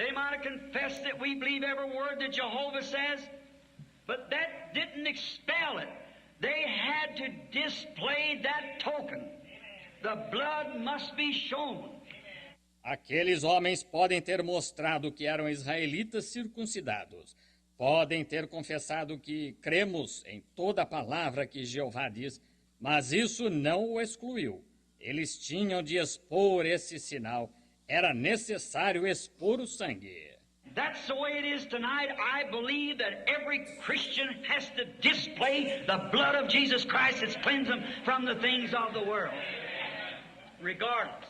They might have confessed that we believe every word that Jehovah says, but that didn't expel it. They had to display that token. The blood must be shown. Aqueles homens podem ter mostrado que eram israelitas circuncidados. Podem ter confessado que cremos em toda a palavra que Jeová diz, mas isso não o excluiu. Eles tinham de expor esse sinal. Era necessário expor o sangue. That's the way it is tonight. I believe that every Christian has to display the blood of Jesus Christ that's cleansed them from the things of the world. Regardless.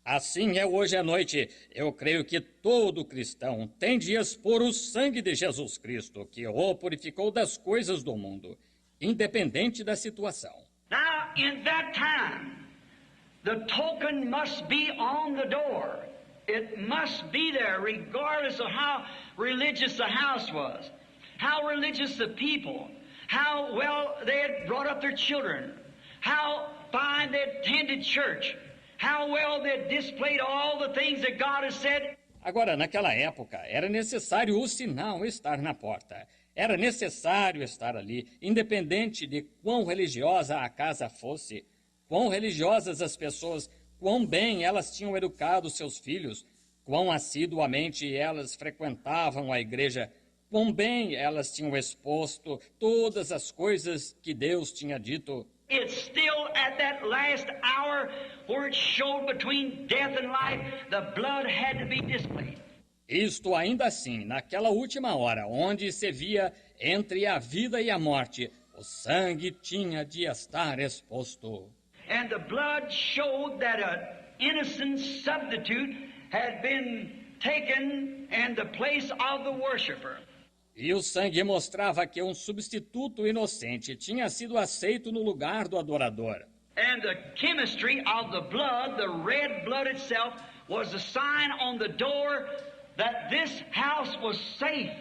Assim é hoje à noite. Eu creio que todo cristão tem de expor o sangue de Jesus Cristo, que o purificou das coisas do mundo, independente da situação. Now, in that time, the token must be on the door. It must be there regardless of how religious the house was, how religious the people, how well they had brought up their children, how fine they attended church, how well they displayed all the things that God has said. Agora, naquela época, era necessário o sinal estar na porta. Era necessário estar ali, independente de quão religiosa a casa fosse, quão religiosas as pessoas, quão bem elas tinham educado seus filhos, quão assiduamente elas frequentavam a igreja, quão bem elas tinham exposto todas as coisas que Deus tinha dito. It's still at that last hour where it showed between death and life, the blood had to be displayed. Isto ainda assim, naquela última hora, onde se via entre a vida e a morte, o sangue tinha de estar exposto. And the blood showed that an innocent substitute had been taken in the place of the worshiper. E o sangue mostrava que um substituto inocente tinha sido aceito no lugar do adorador. And the chemistry of the blood, the red blood itself, was a sign on the door that this house was safe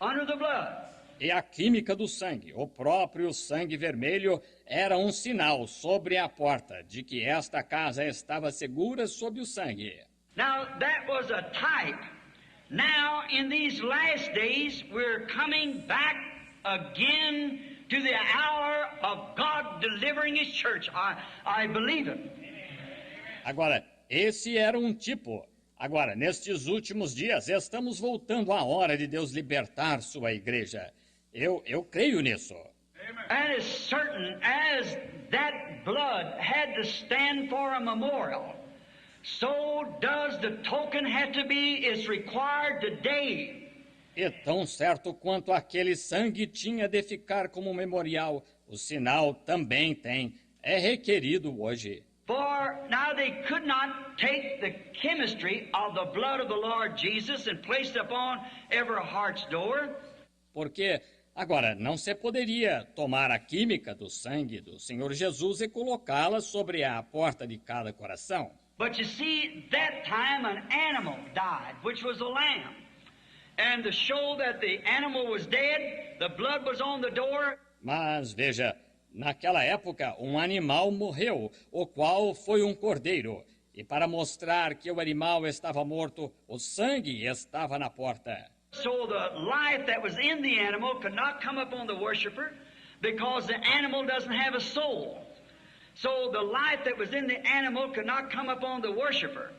under the blood. E a química do sangue, o próprio sangue vermelho, era um sinal sobre a porta de que esta casa estava segura sob o sangue. Now, that was a type. Now, in these last days, we're coming back again to the hour of God delivering His church. I believe it. Agora, esse era um tipo. Agora, nestes últimos dias, estamos voltando à hora de Deus libertar sua igreja. Eu creio nisso. And as certain as that blood had to stand for a memorial, so does the token have to be, is required today. E tão certo quanto aquele sangue tinha de ficar como memorial, o sinal também tem. É requerido hoje. For now they could not take the chemistry of the blood of the Lord Jesus and place it upon every heart's door. Porque agora não se poderia tomar a química do sangue do Senhor Jesus e colocá-la sobre a porta de cada coração. But you see, that time an animal died, which was a lamb. And to show that the animal was dead, the blood was on the door. Mas veja, naquela época um animal morreu, o qual foi um cordeiro. E para mostrar que o animal estava morto, o sangue estava na porta. So the life that was in the animal could not come upon the worshiper because the animal doesn't have a soul. So the life that was in the animal could not come upon the worshiper.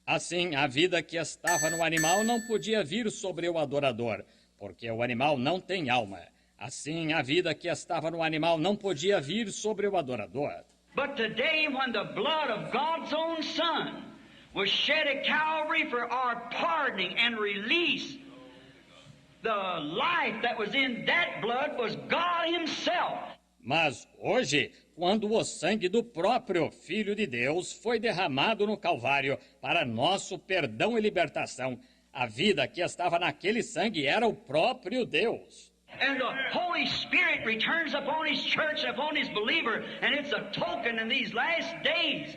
Assim, a vida que estava no animal não podia vir sobre o adorador, porque o animal não tem alma. Assim, a vida que estava no animal não podia vir sobre o adorador. But today, when the blood of God's own Son was shed at Calvary for our pardoning and release, the life that was in that blood was God Himself. Mas hoje, quando o sangue do próprio Filho de Deus foi derramado no Calvário para nosso perdão e libertação, a vida que estava naquele sangue era o próprio Deus. And the Holy Spirit returns upon His church and upon His believer, and it's a token in these last days.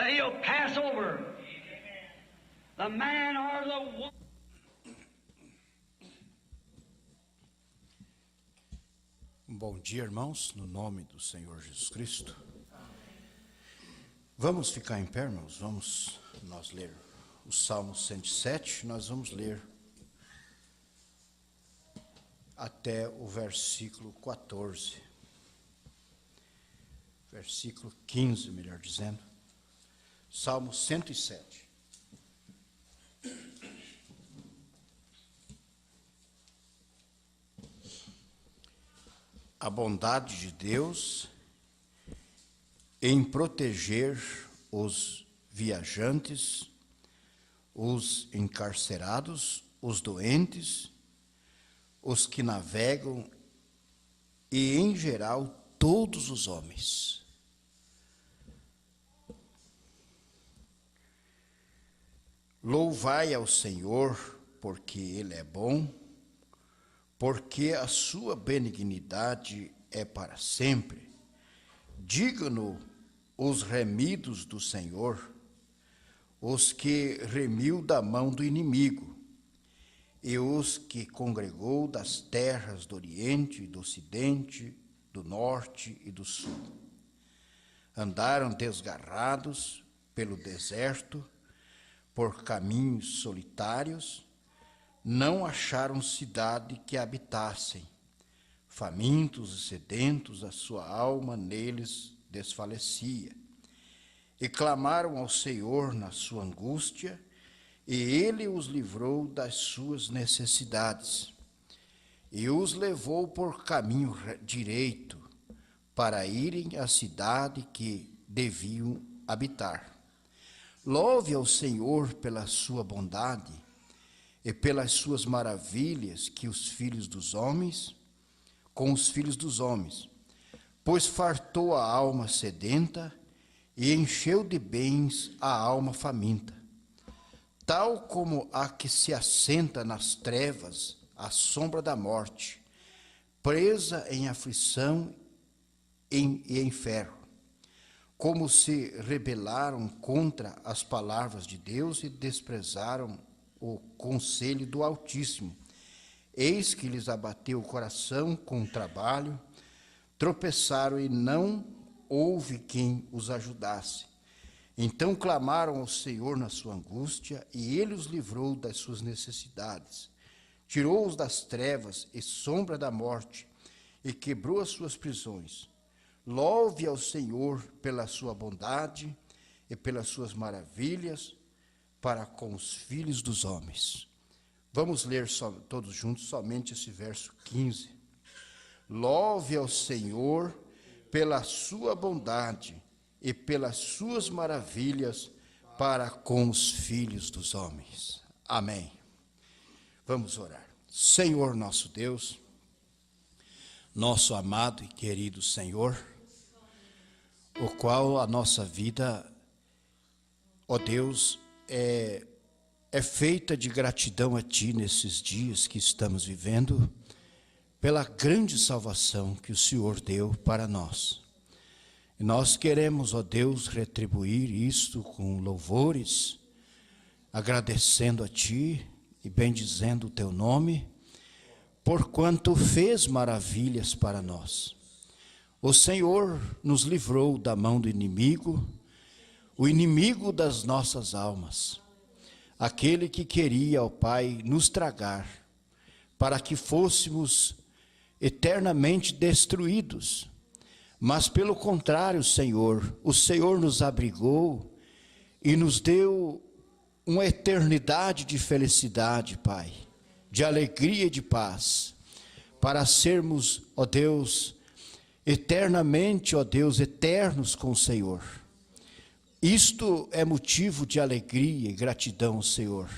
He'll pass over the man or the woman. Bom dia, irmãos, no nome do Senhor Jesus Cristo. Vamos ficar em pé, irmãos? Vamos nós ler o Salmo 107, nós vamos ler até o versículo 14. Versículo 15, melhor dizendo. Salmo 107. A bondade de Deus em proteger os viajantes, os encarcerados, os doentes, os que navegam e, em geral, todos os homens. Louvai ao Senhor, porque Ele é bom, porque a sua benignidade é para sempre. Digam-no os remidos do Senhor, os que remiu da mão do inimigo, e os que congregou das terras do Oriente, do Ocidente, do Norte e do Sul. Andaram desgarrados pelo deserto, por caminhos solitários, não acharam cidade que habitassem. Famintos e sedentos, a sua alma neles desfalecia. E clamaram ao Senhor na sua angústia, e Ele os livrou das suas necessidades, e os levou por caminho direito, para irem à cidade que deviam habitar. Louve ao Senhor pela sua bondade e pelas suas maravilhas com os filhos dos homens, pois fartou a alma sedenta e encheu de bens a alma faminta. Tal como a que se assenta nas trevas à sombra da morte, presa em aflição e em ferro. Como se rebelaram contra as palavras de Deus e desprezaram o conselho do Altíssimo. Eis que lhes abateu o coração com o trabalho, tropeçaram e não houve quem os ajudasse. Então clamaram ao Senhor na sua angústia, e Ele os livrou das suas necessidades. Tirou-os das trevas e sombra da morte, e quebrou as suas prisões. Louve ao Senhor pela sua bondade e pelas suas maravilhas para com os filhos dos homens. Vamos ler todos juntos somente esse verso 15. Louve ao Senhor pela sua bondade e pelas suas maravilhas para com os filhos dos homens. Amém. Vamos orar. Senhor nosso Deus, nosso amado e querido Senhor, o qual a nossa vida, ó Deus, é feita de gratidão a Ti nesses dias que estamos vivendo, pela grande salvação que o Senhor deu para nós. E nós queremos, ó Deus, retribuir isto com louvores, agradecendo a Ti e bendizendo o Teu nome, porquanto fez maravilhas para nós. O Senhor nos livrou da mão do inimigo, o inimigo das nossas almas, aquele que queria, ó Pai, nos tragar, para que fôssemos eternamente destruídos. Mas pelo contrário, Senhor, o Senhor nos abrigou e nos deu uma eternidade de felicidade, Pai, de alegria e de paz, para sermos, ó Deus, eternamente, ó Deus, eternos com o Senhor. Isto é motivo de alegria e gratidão, Senhor.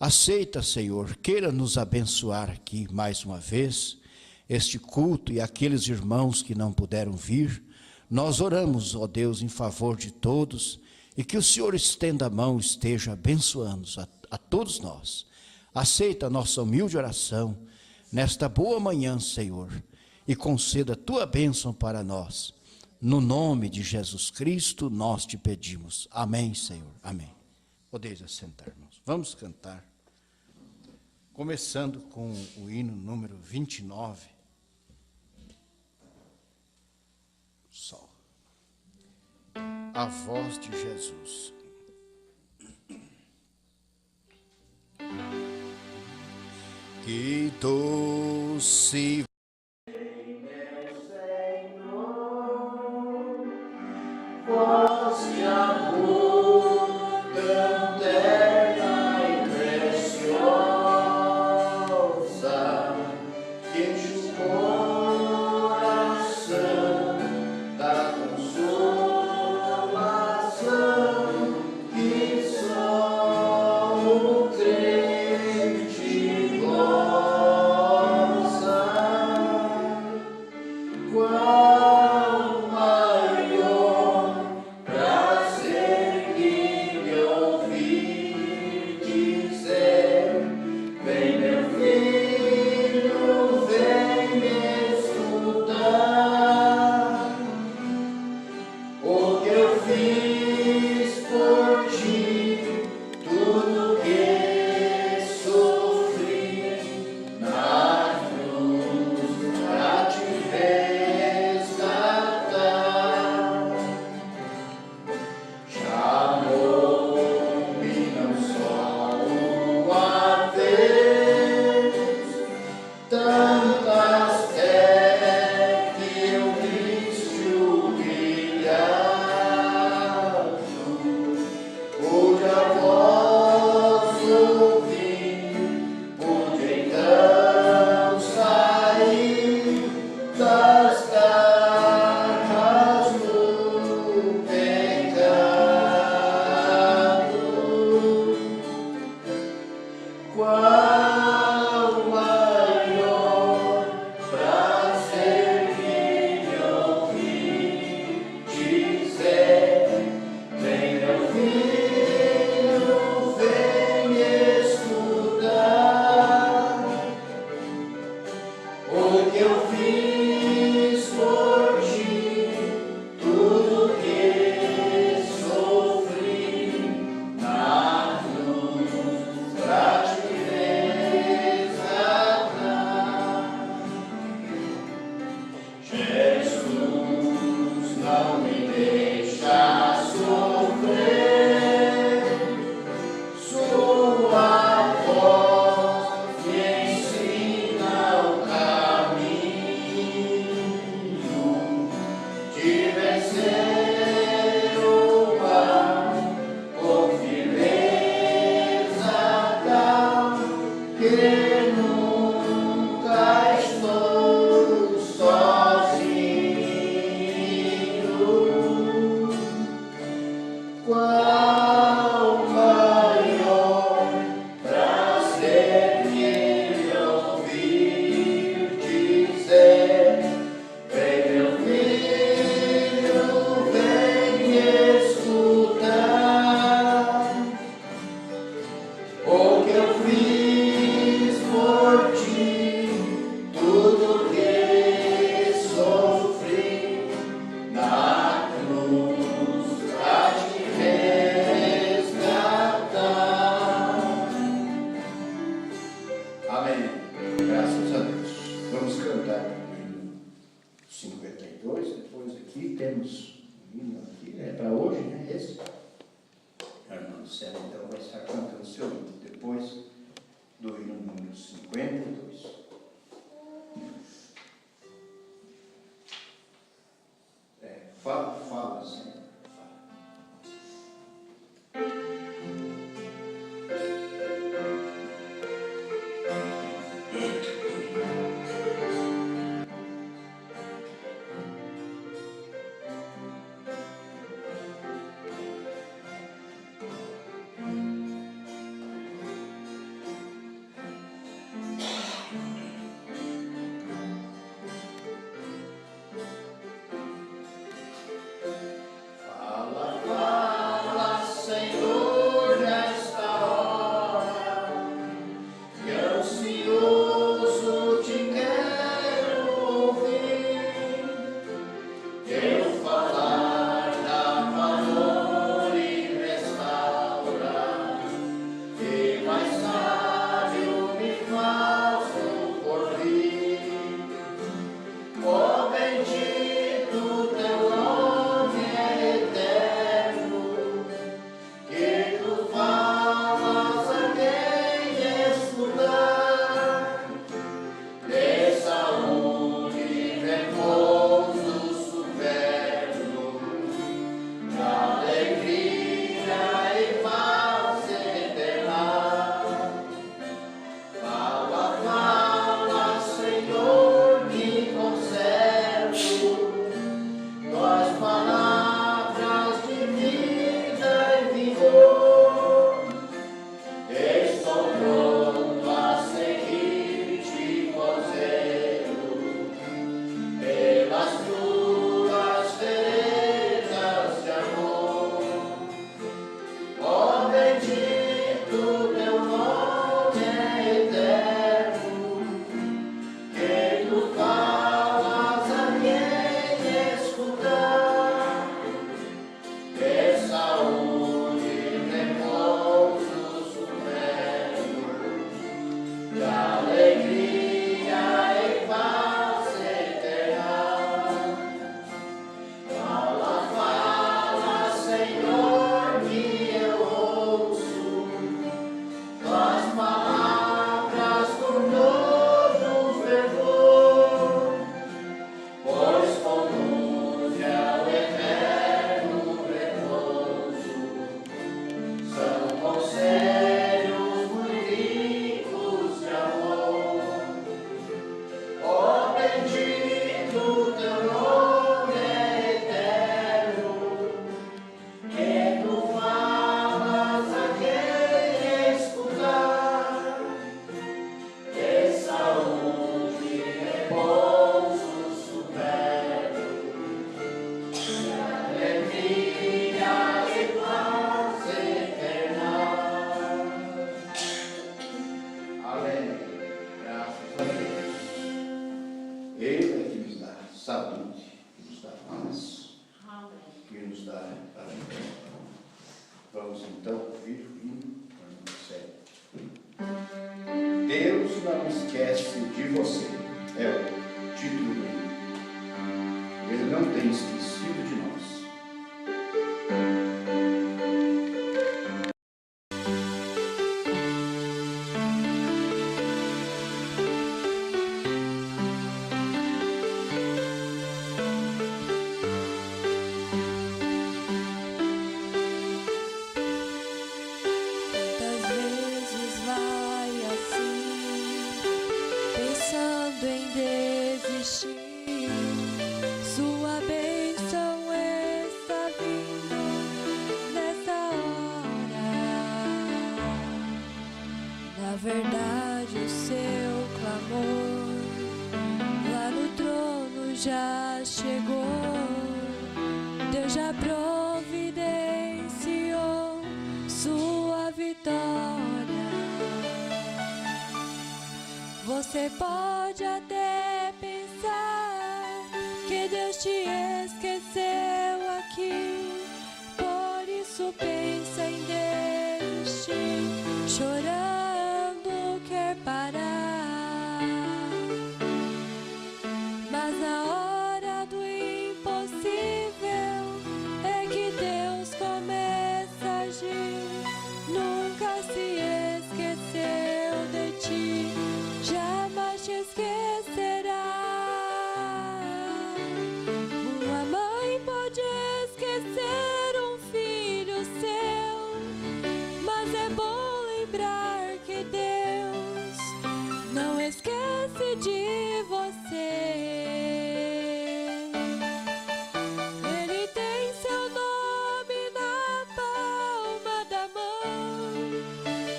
Aceita, Senhor, queira nos abençoar aqui mais uma vez, este culto e aqueles irmãos que não puderam vir. Nós oramos, ó Deus, em favor de todos, e que o Senhor estenda a mão, esteja abençoando a todos nós. Aceita a nossa humilde oração nesta boa manhã, Senhor, e conceda a tua bênção para nós. No nome de Jesus Cristo, nós te pedimos. Amém, Senhor. Amém. Podeis assentar, irmãos. Vamos cantar, começando com o hino número 29. Sol. A voz de Jesus. que doce voz de amor tão terna e preciosa, que enche o coração da consolação que só o crente goza. Qual maior prazer que me ouvir dizer: vem, meu filho, vem me escutar. O que eu fiz por ti, tudo que sofri na cruz pra te resgatar. Chamou-me não só uma vez, tantas é que eu viste humilhado, cuja voz ouvi, pude então sair das garras do pecado. Qual maior prazer que me ouvir dizer: vem, meu filho, vem escutar. O que eu fiz por ti, tudo que sofri na cruz pra te resgatar. Jesus não me deixa sofrer, sua voz me ensina o caminho de vencer o mal com firmeza tal que nunca estou sozinho. Qual maior prazer que me ouvir dizer: vem, meu filho, vem me escutar. O que eu fiz por ti, tudo que sofri na cruz pra te resgatar. Amém. Graças a Deus. Vamos cantar o hino 52. Depois aqui temos um hino aqui, é para hoje, né? Esse. A irmã Célia, então, vai estar cantando o seu hino depois do hino número 52. Fala, Senhor. não esquece de você. É o título do livro. Ele não tem esquecido de nós. Quantas vezes vai assim, pensando em desistir? Sua bênção está vindo nessa hora. Na verdade, o seu clamor lá no trono já chegou. Deus já providenciou sua vitória. Você pode até pensar que Deus te esqueceu aqui, por isso pensa em desistir, chorando quer parar. Mas na hora do impossível é que Deus começa a agir. Nunca se esqueceu de ti, jamais te esquecerá. Uma mãe pode esquecer um filho seu, mas é bom lembrar que Deus não esquece de você. Ele tem seu nome na palma da mão,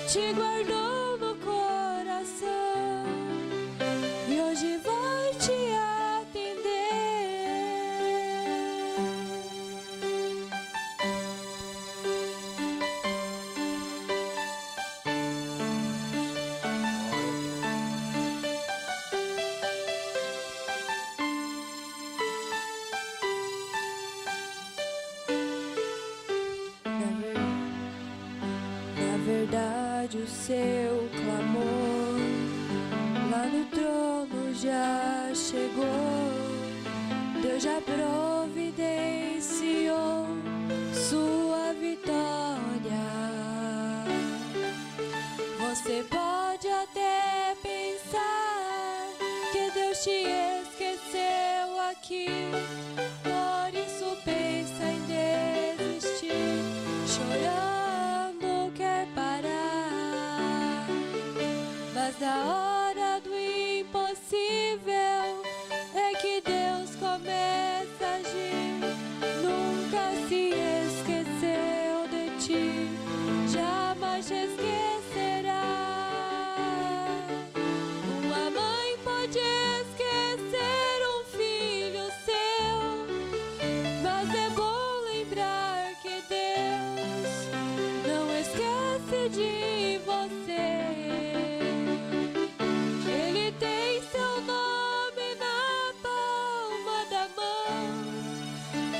te guardou no coração e hoje vai te atender. Na verdade, o seu clamor lá no trono já chegou. Deus já providenciou sua vitória. Você pode até pensar que Deus te esqueceu aqui, por isso pensa em desistir, chorando quer parar. Mas na hora do impossível é que Deus começa a agir. Nunca se esqueceu de ti, jamais te esquecerá. Uma mãe pode esquecer um filho seu, mas é bom lembrar que Deus não esquece de você. Ele tem seu nome na palma da mão,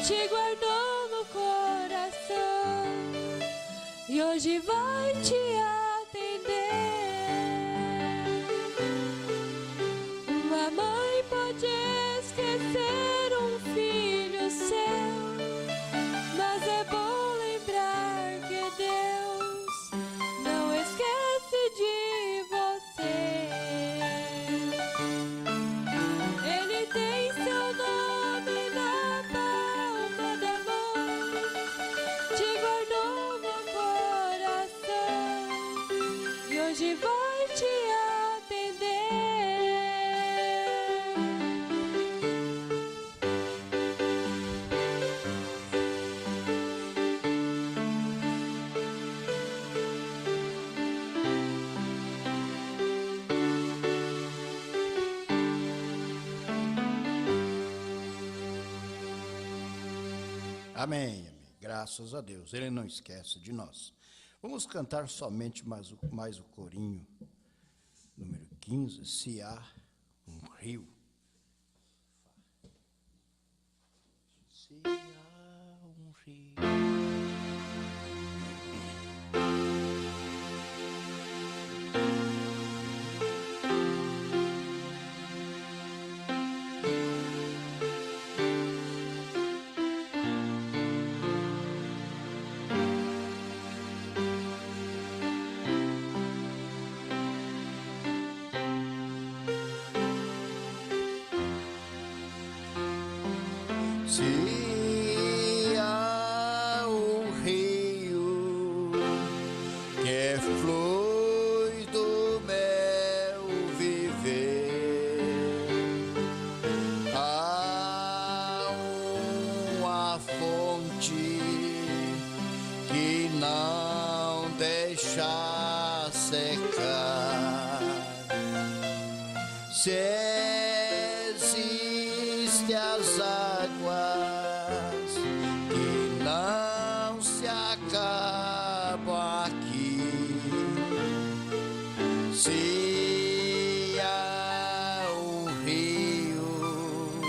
te guardou no coração e hoje vai te atender. Uma mãe pode esquecer um filho seu, mas é bom lembrar que Deus não esquece de você. Ele tem seu nome na palma da mão, te guardou no coração e hoje vai te atender. Amém, amém. Graças a Deus. Ele não esquece de nós. Vamos cantar somente mais o corinho, número 15, Se Há um Rio. Se há um rio. Se há um rio que flui do meu viver, há uma fonte que não deixa secar. Se existe as águas que não se acabam aqui, se há um rio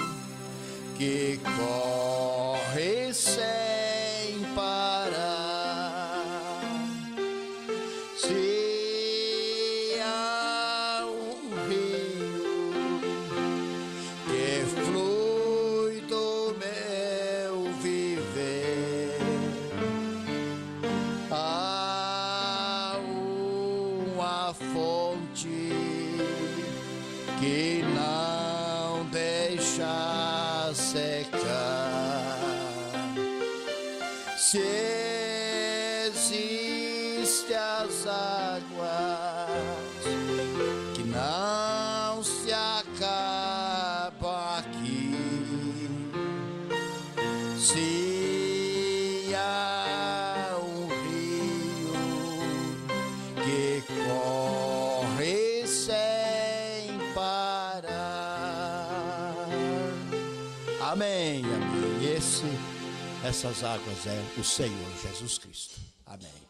que corre sem parar, se há um rio que flui do meu viver, há uma fonte que não deixa secar. Se existe as águas que não se acabam aqui, se há um rio que corre sem parar. Amém, amém. Essas águas é o Senhor Jesus Cristo. Amém.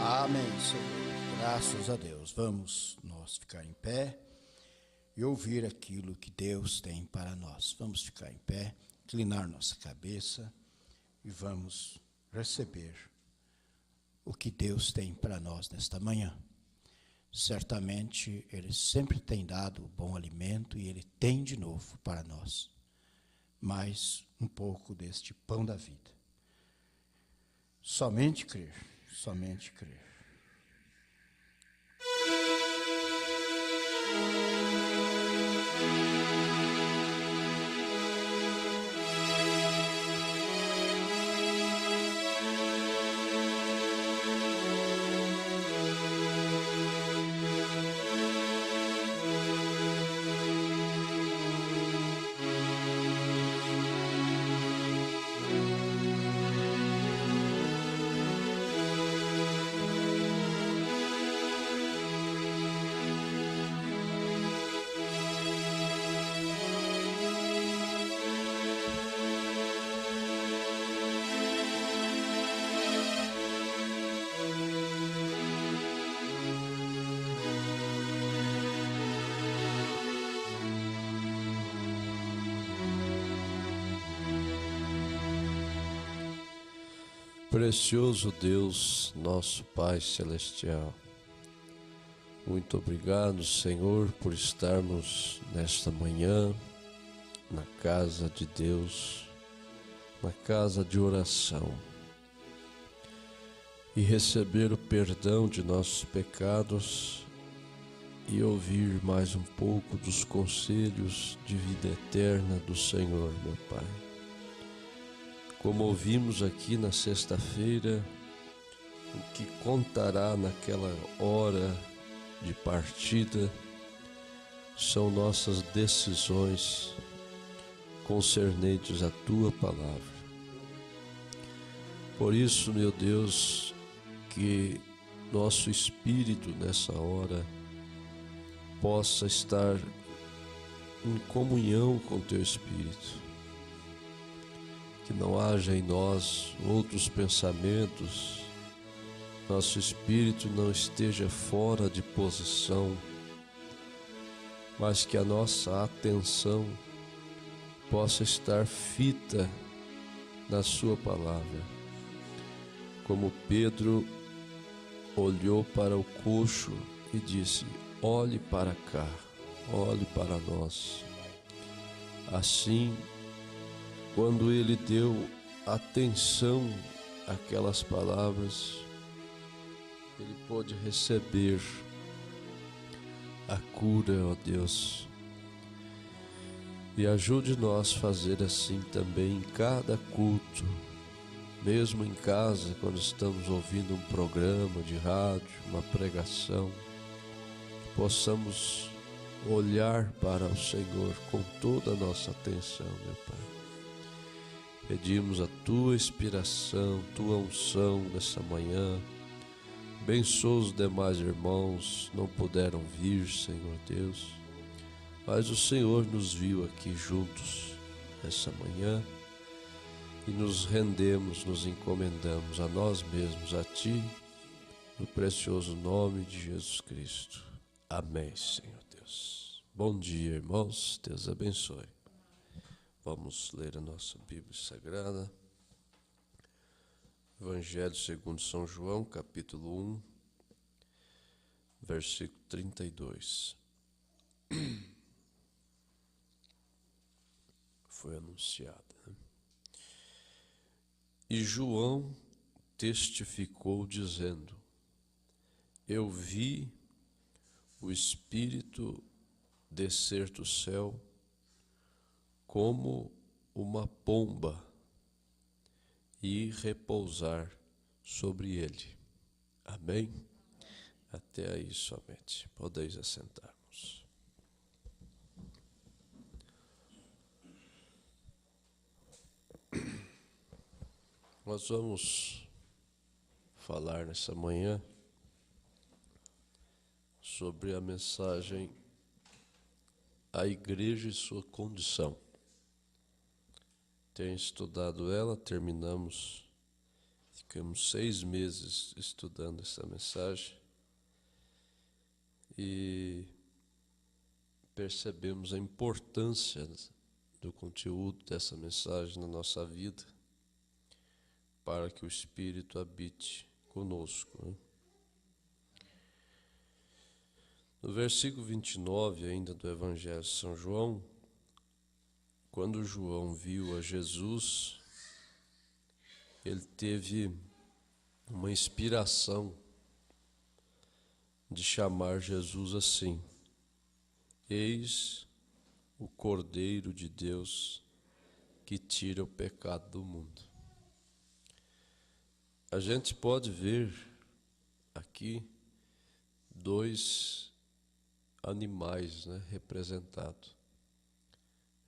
Amém, Senhor. Graças a Deus. Vamos nós ficar em pé e ouvir aquilo que Deus tem para nós. Vamos ficar em pé, inclinar nossa cabeça e vamos receber o que Deus tem para nós nesta manhã. Certamente Ele sempre tem dado bom alimento e Ele tem de novo para nós mais um pouco deste pão da vida. Somente crer, somente crer. Precioso Deus, nosso Pai Celestial, muito obrigado, Senhor, por estarmos nesta manhã na casa de Deus, na casa de oração, e receber o perdão de nossos pecados e ouvir mais um pouco dos conselhos de vida eterna do Senhor, meu Pai. Como ouvimos aqui na sexta-feira, o que contará naquela hora de partida são nossas decisões concernentes à Tua Palavra. Por isso, meu Deus, que nosso espírito nessa hora possa estar em comunhão com Teu Espírito. Que não haja em nós outros pensamentos, nosso espírito não esteja fora de posição, mas que a nossa atenção possa estar fita na Sua palavra. Como Pedro olhou para o coxo e disse: olhe para cá, olhe para nós. Assim, quando ele deu atenção àquelas palavras, ele pôde receber a cura, ó Deus. E ajude-nos a fazer assim também em cada culto, mesmo em casa, quando estamos ouvindo um programa de rádio, uma pregação, que possamos olhar para o Senhor com toda a nossa atenção, meu Pai. Pedimos a Tua inspiração, Tua unção nessa manhã. Abençoa os demais irmãos, não puderam vir, Senhor Deus, mas o Senhor nos viu aqui juntos nessa manhã e nos rendemos, nos encomendamos a nós mesmos, a Ti, no precioso nome de Jesus Cristo. Amém, Senhor Deus. Bom dia, irmãos, Deus abençoe. Vamos ler a nossa Bíblia Sagrada. Evangelho segundo São João, capítulo 1, versículo 32. Foi anunciada, né? E João testificou dizendo: eu vi o Espírito descer do céu como uma pomba e repousar sobre ele. Amém? Até aí somente. Podeis assentar-vos. Nós vamos falar nessa manhã sobre a mensagem A Igreja e Sua Condição. Tenho estudado ela, ficamos 6 meses estudando essa mensagem e percebemos a importância do conteúdo dessa mensagem na nossa vida para que o Espírito habite conosco, né? No versículo 29 ainda do Evangelho de São João, quando João viu a Jesus, ele teve uma inspiração de chamar Jesus assim: eis o Cordeiro de Deus que tira o pecado do mundo. A gente pode ver aqui 2 animais, né, representados.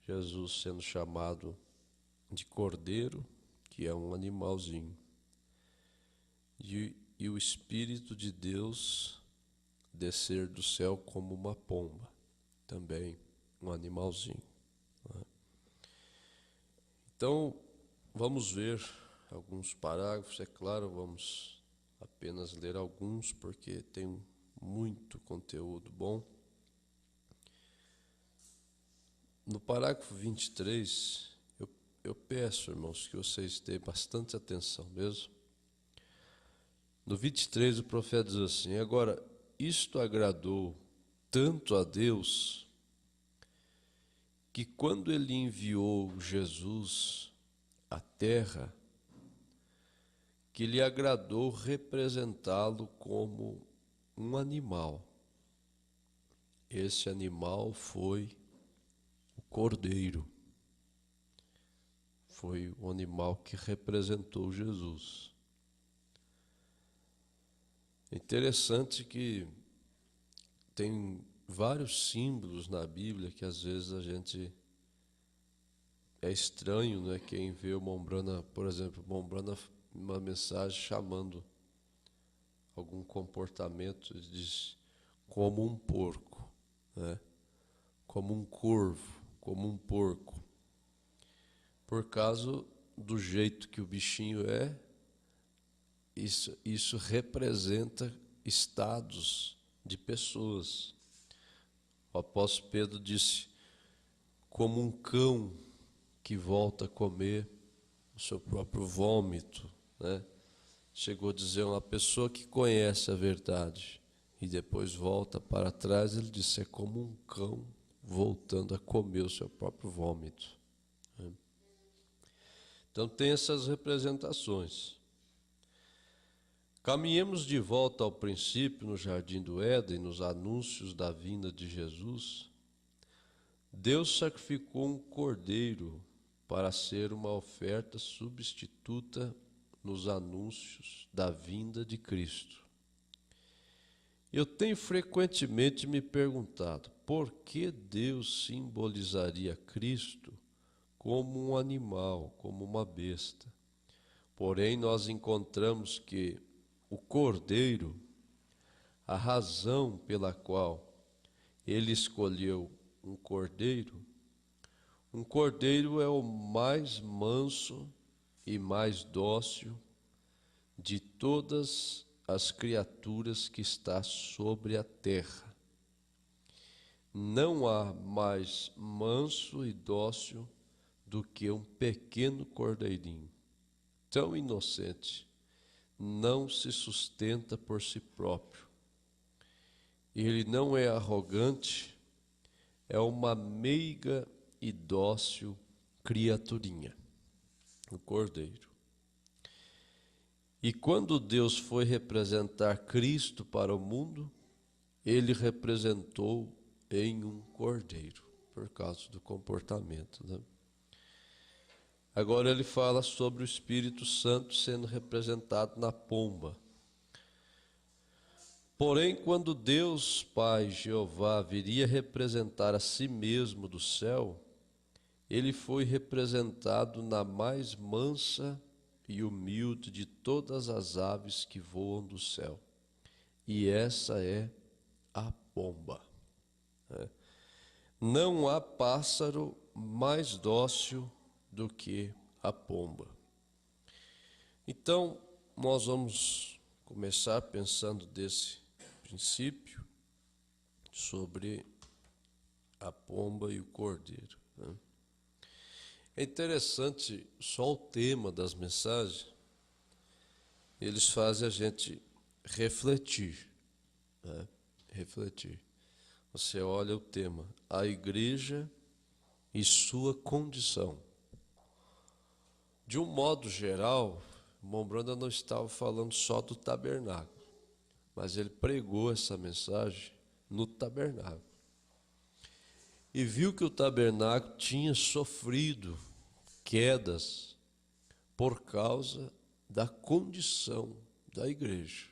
Jesus sendo chamado de cordeiro, que é um animalzinho, e o Espírito de Deus descer do céu como uma pomba, também um animalzinho, né? Então, vamos ver alguns parágrafos, é claro, vamos apenas ler alguns, porque tem muito conteúdo bom. No parágrafo 23, eu peço, irmãos, que vocês tenham bastante atenção mesmo. No 23, o profeta diz assim: agora, isto agradou tanto a Deus, que quando ele enviou Jesus à terra, que lhe agradou representá-lo como um animal. Esse animal foi o cordeiro. Foi o animal que representou Jesus. É interessante que tem vários símbolos na Bíblia que às vezes a gente é estranho, né? Quem vê o Mombrana, por exemplo, Mombrana, uma mensagem chamando algum comportamento, ele diz como um porco, né? Como um corvo, como um porco. Por causa do jeito que o bichinho é, isso representa estados de pessoas. O apóstolo Pedro disse, como um cão que volta a comer o seu próprio vômito, né? Chegou a dizer, uma pessoa que conhece a verdade e depois volta para trás, ele disse, é como um cão voltando a comer o seu próprio vômito, né? Então tem essas representações. Caminhemos de volta ao princípio no Jardim do Éden, nos anúncios da vinda de Jesus. Deus sacrificou um cordeiro para ser uma oferta substituta nos anúncios da vinda de Cristo. Eu tenho frequentemente me perguntado por que Deus simbolizaria Cristo como um animal, como uma besta. Porém, nós encontramos que o cordeiro, a razão pela qual ele escolheu um cordeiro é o mais manso e mais dócil de todas as criaturas que está sobre a terra. Não há mais manso e dócil do que um pequeno cordeirinho, tão inocente, não se sustenta por si próprio. Ele não é arrogante, é uma meiga e dócil criaturinha, o cordeiro. E quando Deus foi representar Cristo para o mundo, ele representou em um cordeiro, por causa do comportamento, né? Agora ele fala sobre o Espírito Santo sendo representado na pomba. Porém, quando Deus Pai Jeová viria representar a si mesmo do céu, ele foi representado na mais mansa e humilde de todas as aves que voam do céu. E essa é a pomba. Não há pássaro mais dócil do que a pomba. Então, nós vamos começar pensando desse princípio sobre a pomba e o cordeiro, né? É interessante, só o tema das mensagens, eles fazem a gente refletir, né? Refletir. Você olha o tema, a igreja e sua condição. De um modo geral, Mombrana não estava falando só do tabernáculo, mas ele pregou essa mensagem no tabernáculo. E viu que o tabernáculo tinha sofrido quedas por causa da condição da igreja.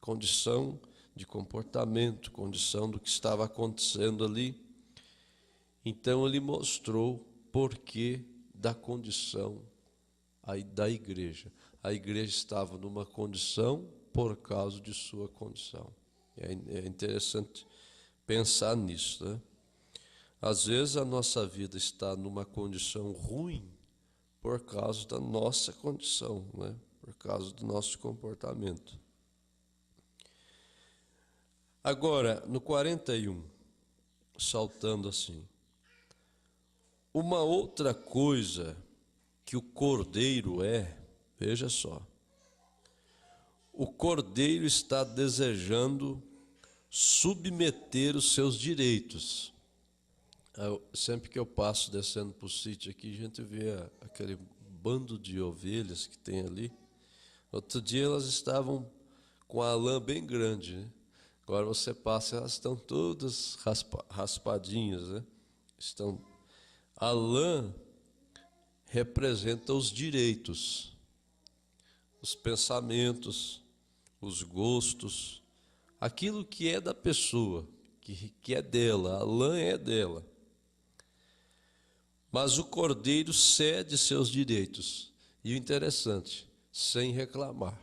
Condição de comportamento, condição do que estava acontecendo ali. Então ele mostrou porquê da condição da igreja. A igreja estava numa condição por causa de sua condição. É interessante pensar nisso, né? Às vezes a nossa vida está numa condição ruim por causa da nossa condição, né? Por causa do nosso comportamento. Agora, no 41, saltando assim, uma outra coisa que o cordeiro é, veja só, o cordeiro está desejando submeter os seus direitos. Sempre que eu passo descendo para o sítio aqui, a gente vê aquele bando de ovelhas que tem ali. Outro dia elas estavam com a lã bem grande, né? Agora você passa, elas estão todas raspadinhas, né? A lã representa os direitos, os pensamentos, os gostos, aquilo que é da pessoa, que é dela, a lã é dela. Mas o cordeiro cede seus direitos. E o interessante, sem reclamar.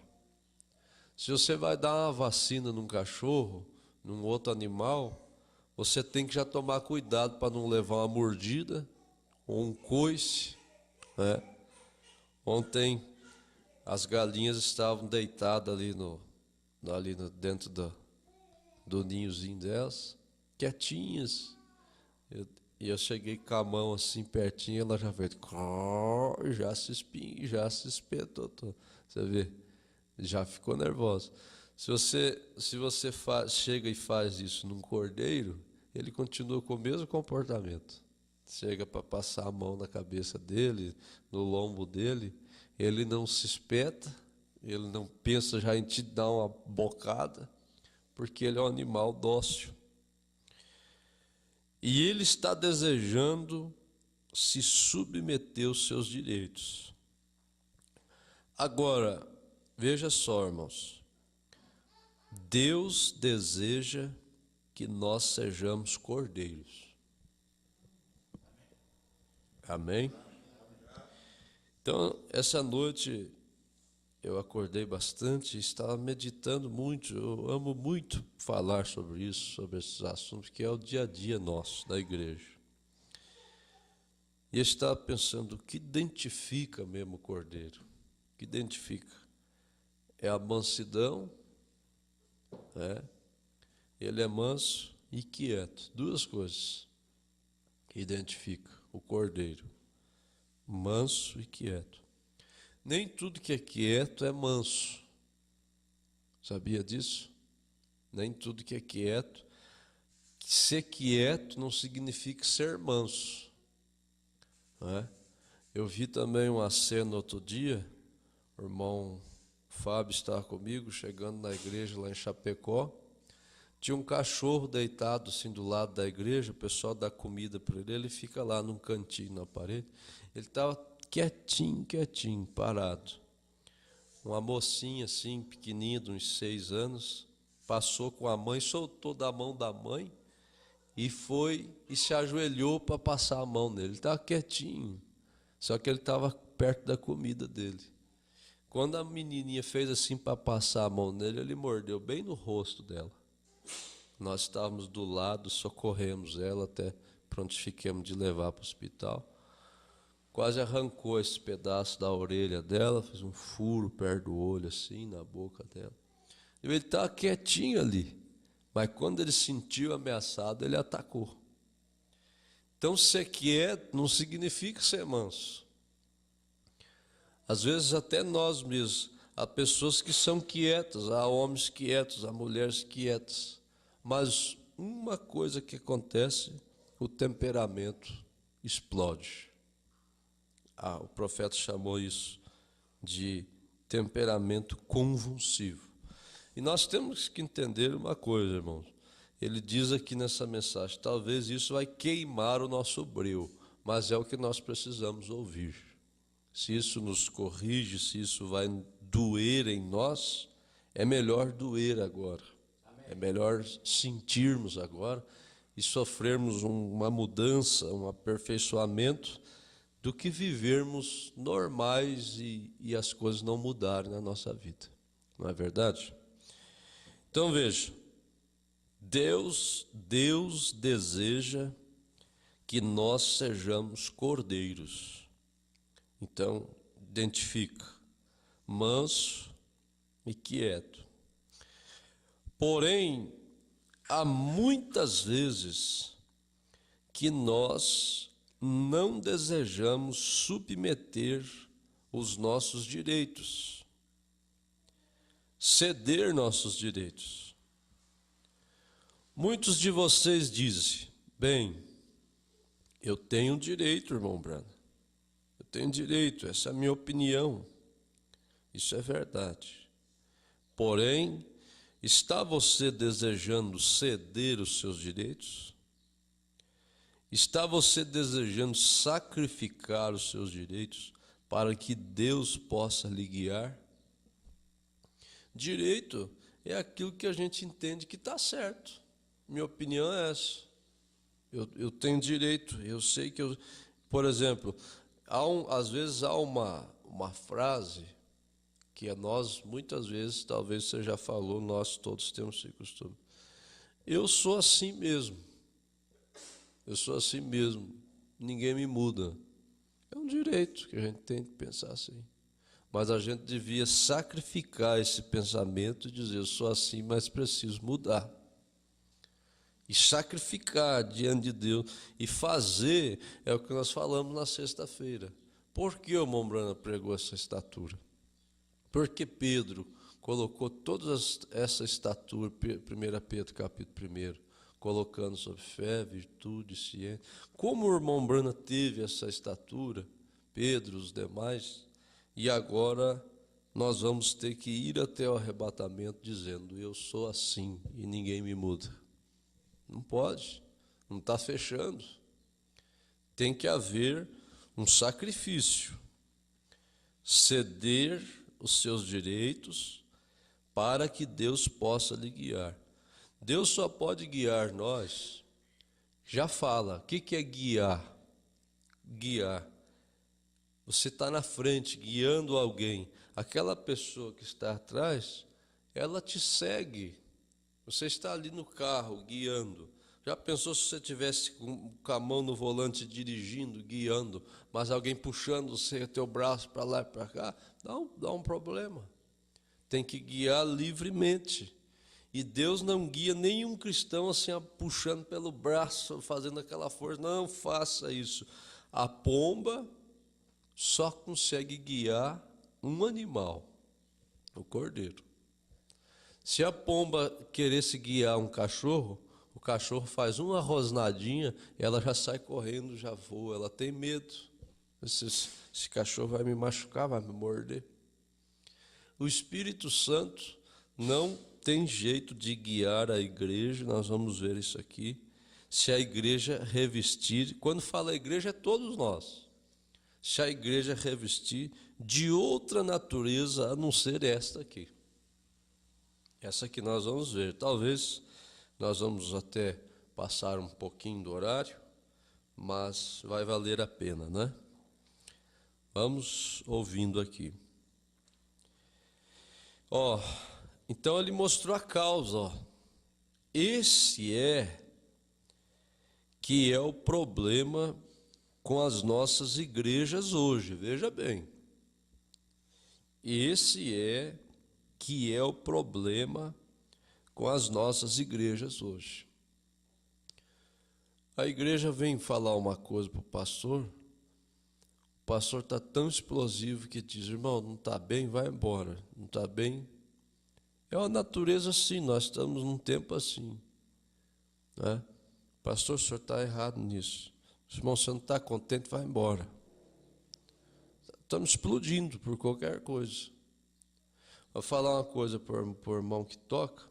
Se você vai dar uma vacina num cachorro, num outro animal, você tem que já tomar cuidado para não levar uma mordida ou um coice, né? Ontem as galinhas estavam deitadas ali dentro do ninhozinho delas, quietinhas. E eu cheguei com a mão assim pertinho, ela já fez, já se espetou. Você vê, já ficou nervosa. Se você chega e faz isso num cordeiro, ele continua com o mesmo comportamento. Chega para passar a mão na cabeça dele, no lombo dele, ele não se espeta, ele não pensa já em te dar uma bocada, porque ele é um animal dócil. E ele está desejando se submeter aos seus direitos. Agora, veja só, irmãos. Deus deseja que nós sejamos cordeiros. Amém? Então, essa noite eu acordei bastante, estava meditando muito. Eu amo muito falar sobre isso, sobre esses assuntos, que é o dia a dia nosso, da igreja. E eu estava pensando, o que identifica mesmo o cordeiro? O que identifica? É a mansidão, né? Ele é manso e quieto. Duas coisas que identifica o cordeiro: manso e quieto. Nem tudo que é quieto é manso. Sabia disso? Nem tudo que é quieto. Ser quieto não significa ser manso. Não é? Eu vi também uma cena outro dia, o irmão Fábio estava comigo, chegando na igreja lá em Chapecó. Tinha um cachorro deitado assim do lado da igreja, o pessoal dá comida para ele fica lá num cantinho na parede. Ele estava quietinho, parado. Uma mocinha assim, pequenininha, de uns 6 anos, passou com a mãe, soltou da mão da mãe e foi e se ajoelhou para passar a mão nele. Ele estava quietinho, só que ele estava perto da comida dele. Quando a menininha fez assim para passar a mão nele, ele mordeu bem no rosto dela. Nós estávamos do lado, socorremos ela, até prontifiquemos de levar para o hospital. Quase arrancou esse pedaço da orelha dela, fez um furo perto do olho, assim, na boca dela. E ele estava quietinho ali, mas quando ele se sentiu ameaçado, ele atacou. Então, ser quieto não significa ser manso. Às vezes, até nós mesmos, há pessoas que são quietas, há homens quietos, há mulheres quietas. Mas uma coisa que acontece, o temperamento explode. O profeta chamou isso de temperamento convulsivo. E nós temos que entender uma coisa, irmãos. Ele diz aqui nessa mensagem, talvez isso vai queimar o nosso breu, mas é o que nós precisamos ouvir. Se isso nos corrige, se isso vai doer em nós, é melhor doer agora. É melhor sentirmos agora e sofrermos uma mudança, um aperfeiçoamento, do que vivermos normais e as coisas não mudarem na nossa vida. Não é verdade? Então veja, Deus deseja que nós sejamos cordeiros. Então, identifica, manso e quieto. Porém, há muitas vezes que nós não desejamos submeter os nossos direitos, ceder nossos direitos. Muitos de vocês dizem, bem, eu tenho direito, irmão Brano, eu tenho direito, essa é a minha opinião, isso é verdade. Porém, está você desejando ceder os seus direitos? Está você desejando sacrificar os seus direitos para que Deus possa lhe guiar? Direito é aquilo que a gente entende que está certo. Minha opinião é essa. Eu tenho direito, eu sei que eu... Por exemplo, às vezes há uma frase que nós, muitas vezes, talvez você já falou, nós todos temos esse costume. Eu sou assim mesmo. Eu sou assim mesmo. Ninguém me muda. É um direito que a gente tem de pensar assim. Mas a gente devia sacrificar esse pensamento e dizer, eu sou assim, mas preciso mudar. E sacrificar diante de Deus e fazer é o que nós falamos na sexta-feira. Por que o irmão Brana pregou essa estatura? Porque Pedro colocou toda essa estatura, 1 Pedro capítulo 1, colocando sobre fé, virtude, ciência. Como o irmão Brana teve essa estatura, Pedro, os demais, e agora nós vamos ter que ir até o arrebatamento dizendo, eu sou assim e ninguém me muda. Não pode, não está fechando. Tem que haver um sacrifício, ceder os seus direitos para que Deus possa lhe guiar. Deus só pode guiar nós. Já fala, o que é guiar? Guiar. Você está na frente, guiando alguém. Aquela pessoa que está atrás, ela te segue. Você está ali no carro, guiando. Já pensou se você estivesse com a mão no volante, dirigindo, guiando, mas alguém puxando o teu braço para lá e para cá? Dá um problema. Tem que guiar livremente. E Deus não guia nenhum cristão assim, puxando pelo braço, fazendo aquela força. Não faça isso. A pomba só consegue guiar um animal, o cordeiro. Se a pomba queresse guiar um cachorro, o cachorro faz uma rosnadinha, ela já sai correndo, já voa, ela tem medo. Esse cachorro vai me machucar, vai me morder. O Espírito Santo não tem jeito de guiar a igreja, nós vamos ver isso aqui, se a igreja revestir, quando fala igreja é todos nós, se a igreja revestir de outra natureza a não ser esta aqui. Essa que nós vamos ver. Talvez nós vamos até passar um pouquinho do horário, mas vai valer a pena, né? Vamos ouvindo aqui. Então ele mostrou a causa. Esse que é o problema com as nossas igrejas hoje. Veja bem. Esse que é o problema com as nossas igrejas hoje. A igreja vem falar uma coisa para o pastor está tão explosivo que diz, irmão, não está bem, vai embora, não está bem. É uma natureza assim, nós estamos num tempo assim. Né? Pastor, o senhor está errado nisso. Irmão, você não está contente, vai embora. Estamos explodindo por qualquer coisa. Vou falar uma coisa para o irmão que toca.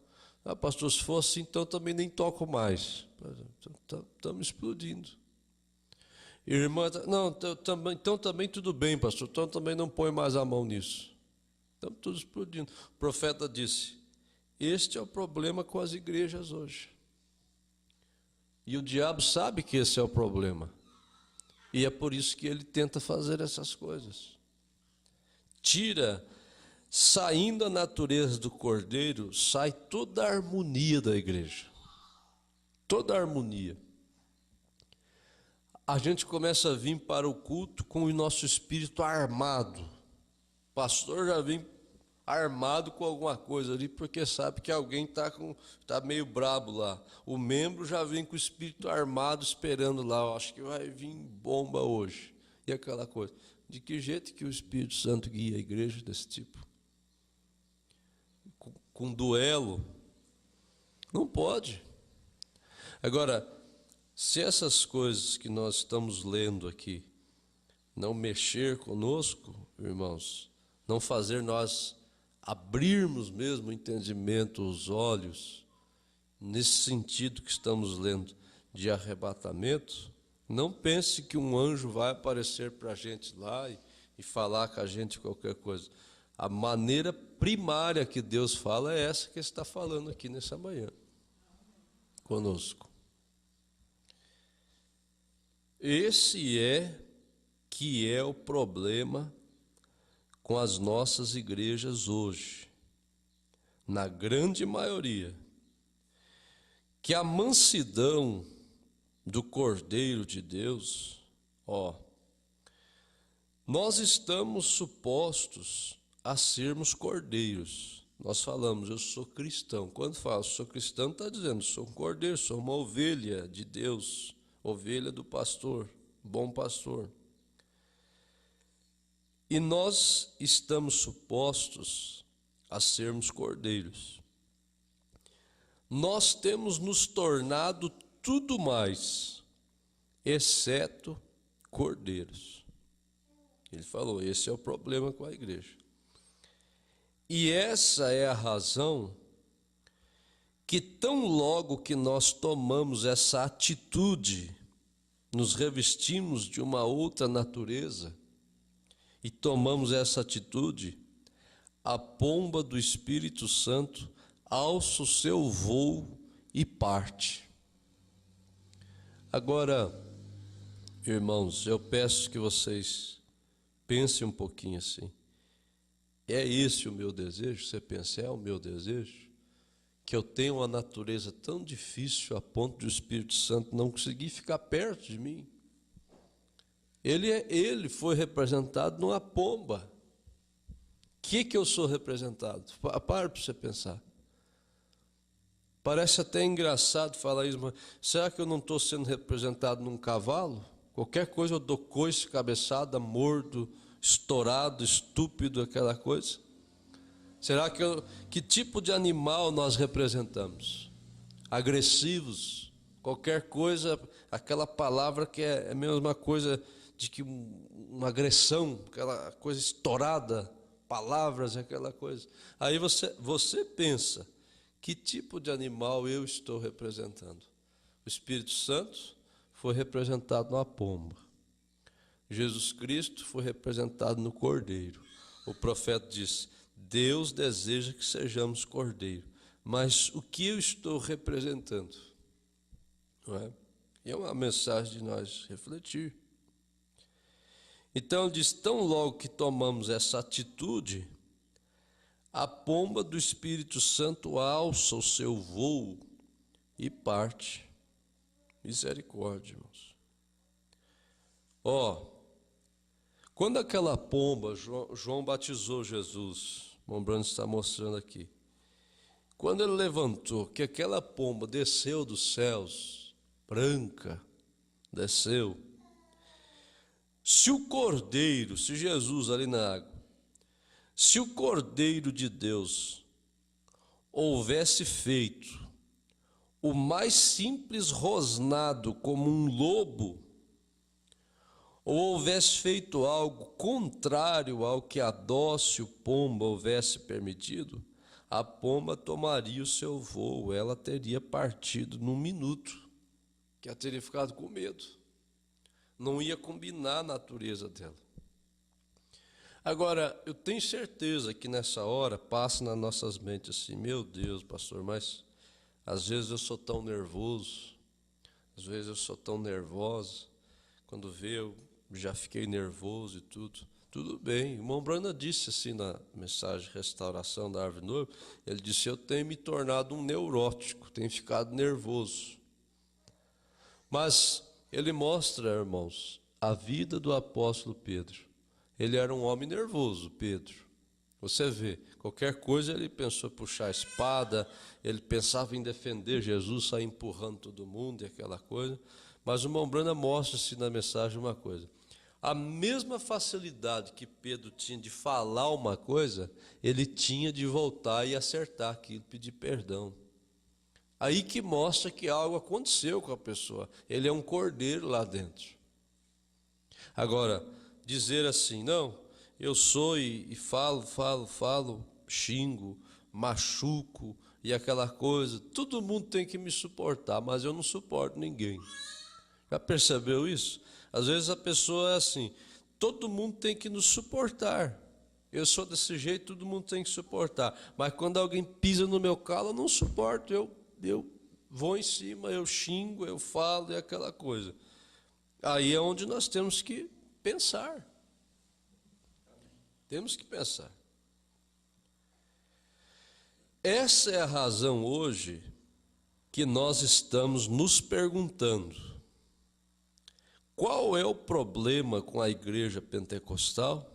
Pastor, se for assim, então também nem toco mais. Estamos explodindo. Irmã, não, então também tudo bem, pastor. Então também não põe mais a mão nisso. Estamos todos explodindo. O profeta disse, este é o problema com as igrejas hoje. E o diabo sabe que esse é o problema. E é por isso que ele tenta fazer essas coisas. Saindo a natureza do cordeiro, sai toda a harmonia da igreja. Toda a harmonia. A gente começa a vir para o culto com o nosso espírito armado. O pastor já vem armado com alguma coisa ali, porque sabe que alguém está meio brabo lá. O membro já vem com o espírito armado esperando lá. Eu acho que vai vir bomba hoje. E aquela coisa. De que jeito que o Espírito Santo guia a igreja desse tipo? Com duelo? Não pode. Agora, se essas coisas que nós estamos lendo aqui não mexer conosco, irmãos, não fazer nós abrirmos mesmo o entendimento, os olhos, nesse sentido que estamos lendo de arrebatamento, não pense que um anjo vai aparecer para a gente lá e falar com a gente qualquer coisa. A maneira primária que Deus fala é essa que está falando aqui nessa manhã conosco. Esse que é o problema com as nossas igrejas hoje, na grande maioria, que a mansidão do Cordeiro de Deus, nós estamos supostos a sermos cordeiros. Nós falamos, eu sou cristão. Quando falo sou cristão, está dizendo, sou um cordeiro, sou uma ovelha de Deus, ovelha do pastor, bom pastor. E nós estamos supostos a sermos cordeiros. Nós temos nos tornado tudo mais, exceto cordeiros. Ele falou, esse é o problema com a igreja. E essa é a razão que tão logo que nós tomamos essa atitude, nos revestimos de uma outra natureza e tomamos essa atitude, a pomba do Espírito Santo alça o seu voo e parte. Agora, irmãos, eu peço que vocês pensem um pouquinho assim. É esse o meu desejo? Você pensa, é o meu desejo? Que eu tenho uma natureza tão difícil a ponto de o Espírito Santo não conseguir ficar perto de mim. Ele foi representado numa pomba. O que eu sou representado? Para para você pensar. Parece até engraçado falar isso, mas será que eu não estou sendo representado num cavalo? Qualquer coisa eu dou coice, cabeçada, mordo, estourado, estúpido, aquela coisa. Será que tipo de animal nós representamos? Agressivos, qualquer coisa, aquela palavra que é a mesma coisa de que uma agressão, aquela coisa estourada, palavras, aquela coisa. Aí você pensa, que tipo de animal eu estou representando? O Espírito Santo foi representado numa pomba. Jesus Cristo foi representado no cordeiro. O profeta disse, Deus deseja que sejamos cordeiro. Mas o que eu estou representando? Não é? E é uma mensagem de nós refletir. Então, diz, tão logo que tomamos essa atitude, a pomba do Espírito Santo alça o seu voo e parte. Misericórdia, irmãos. Quando aquela pomba, João batizou Jesus, o Mombrano está mostrando aqui. Quando ele levantou, que aquela pomba desceu dos céus, branca, desceu. Se o cordeiro, se Jesus ali na água, se o Cordeiro de Deus houvesse feito o mais simples rosnado como um lobo, ou houvesse feito algo contrário ao que a dócil pomba houvesse permitido, a pomba tomaria o seu voo, ela teria partido num minuto, que ela teria ficado com medo. Não ia combinar a natureza dela. Agora, eu tenho certeza que nessa hora passa nas nossas mentes assim, meu Deus, pastor, mas às vezes eu sou tão nervoso, às vezes eu sou tão nervosa, quando vê eu já fiquei nervoso e tudo. Tudo bem, o irmão Brana disse assim na mensagem Restauração da Árvore Noiva, ele disse, eu tenho me tornado um neurótico, tenho ficado nervoso. Mas ele mostra, irmãos, a vida do apóstolo Pedro. Ele era um homem nervoso, Pedro. Você vê, qualquer coisa ele pensou em puxar a espada, ele pensava em defender Jesus, sair empurrando todo mundo e aquela coisa. Mas o irmão Brana mostra-se na mensagem uma coisa. A mesma facilidade que Pedro tinha de falar uma coisa, ele tinha de voltar e acertar aquilo, pedir perdão. Aí que mostra que algo aconteceu com a pessoa. Ele é um cordeiro lá dentro. Agora, dizer assim, não, eu sou e falo, xingo, machuco e aquela coisa, todo mundo tem que me suportar, mas eu não suporto ninguém. Já percebeu isso? Às vezes a pessoa é assim, todo mundo tem que nos suportar, Eu sou desse jeito, todo mundo tem que suportar. Mas quando alguém pisa no meu calo, eu não suporto. Eu vou em cima, eu xingo, eu falo, é aquela coisa. Aí é onde nós temos que pensar. Temos que pensar. Essa é a razão hoje que nós estamos nos perguntando: qual é o problema com a igreja pentecostal?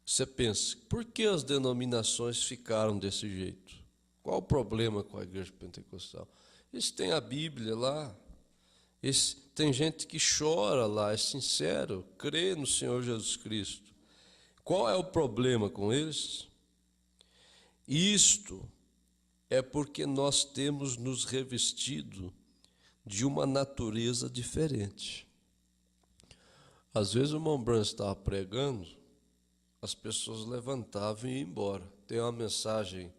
Você pensa, por que as denominações ficaram desse jeito? Qual o problema com a igreja pentecostal? Eles têm a Bíblia lá, tem gente que chora lá, é sincero, crê no Senhor Jesus Cristo. Qual é o problema com eles? Isto é porque nós temos nos revestido de uma natureza diferente. Às vezes o irmão Branham estava pregando, as pessoas levantavam e iam embora. Tem uma mensagem,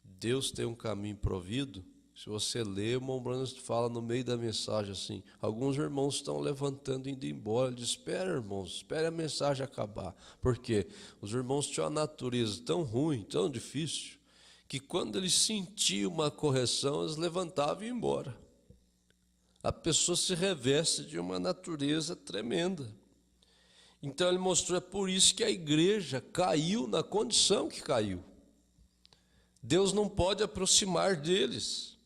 Deus tem um caminho provido. Se você ler, o irmão Branham fala no meio da mensagem assim, alguns irmãos estão levantando e indo embora. Ele diz, espera, irmãos, espere a mensagem acabar. Por quê? Os irmãos tinham uma natureza tão ruim, tão difícil, que quando eles sentiam uma correção, eles levantavam e iam embora. A pessoa se reveste de uma natureza tremenda. Então ele mostrou, é por isso que a igreja caiu na condição que caiu. Deus não pode aproximar deles.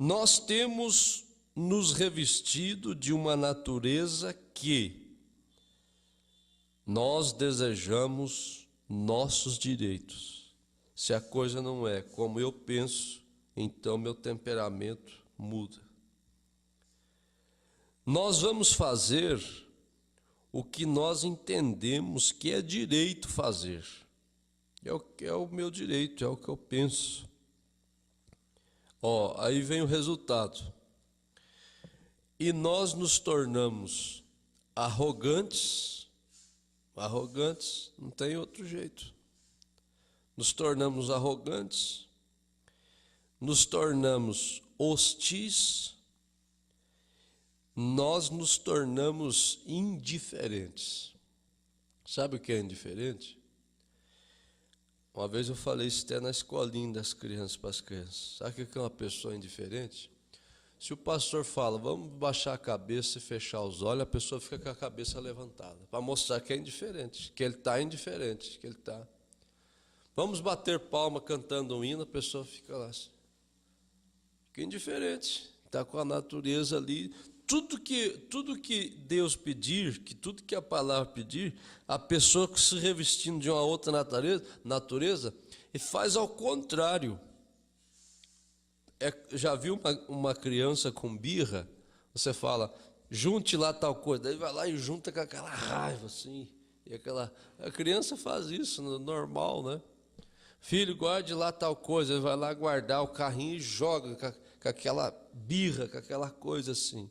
Nós temos nos revestido de uma natureza que nós desejamos nossos direitos. Se a coisa não é como eu penso, então meu temperamento muda. Nós vamos fazer o que nós entendemos que é direito fazer. É o meu direito, é o que eu penso. Aí vem o resultado. E nós nos tornamos arrogantes, não tem outro jeito. Nos tornamos arrogantes, nos tornamos hostis, nós nos tornamos indiferentes. Sabe o que é indiferente? Uma vez eu falei isso até na escolinha das crianças, para as crianças. Sabe o que é uma pessoa indiferente? Se o pastor fala, vamos baixar a cabeça e fechar os olhos, a pessoa fica com a cabeça levantada, para mostrar que é indiferente, que ele está indiferente, que ele está. Vamos bater palma cantando um hino, a pessoa fica lá assim. Fica indiferente, está com a natureza ali. Tudo que Deus pedir, tudo que a palavra pedir, a pessoa que se revestindo de uma outra natureza e faz ao contrário. Já viu uma criança com birra? Você fala, junte lá tal coisa, daí vai lá e junta com aquela raiva assim. A criança faz isso, normal, né? Filho, guarde lá tal coisa, ele vai lá guardar o carrinho e joga com aquela birra, com aquela coisa assim.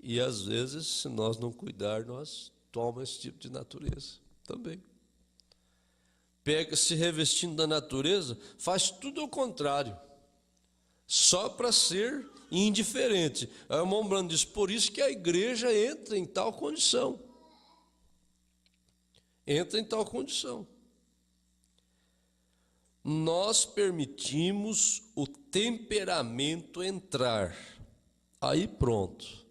E às vezes, se nós não cuidar, nós tomamos esse tipo de natureza também. Pega se revestindo da natureza, faz tudo ao contrário, só para ser indiferente. Aí o irmão Branham diz, por isso que a igreja entra em tal condição. Entra em tal condição. Nós permitimos o temperamento entrar. Aí pronto.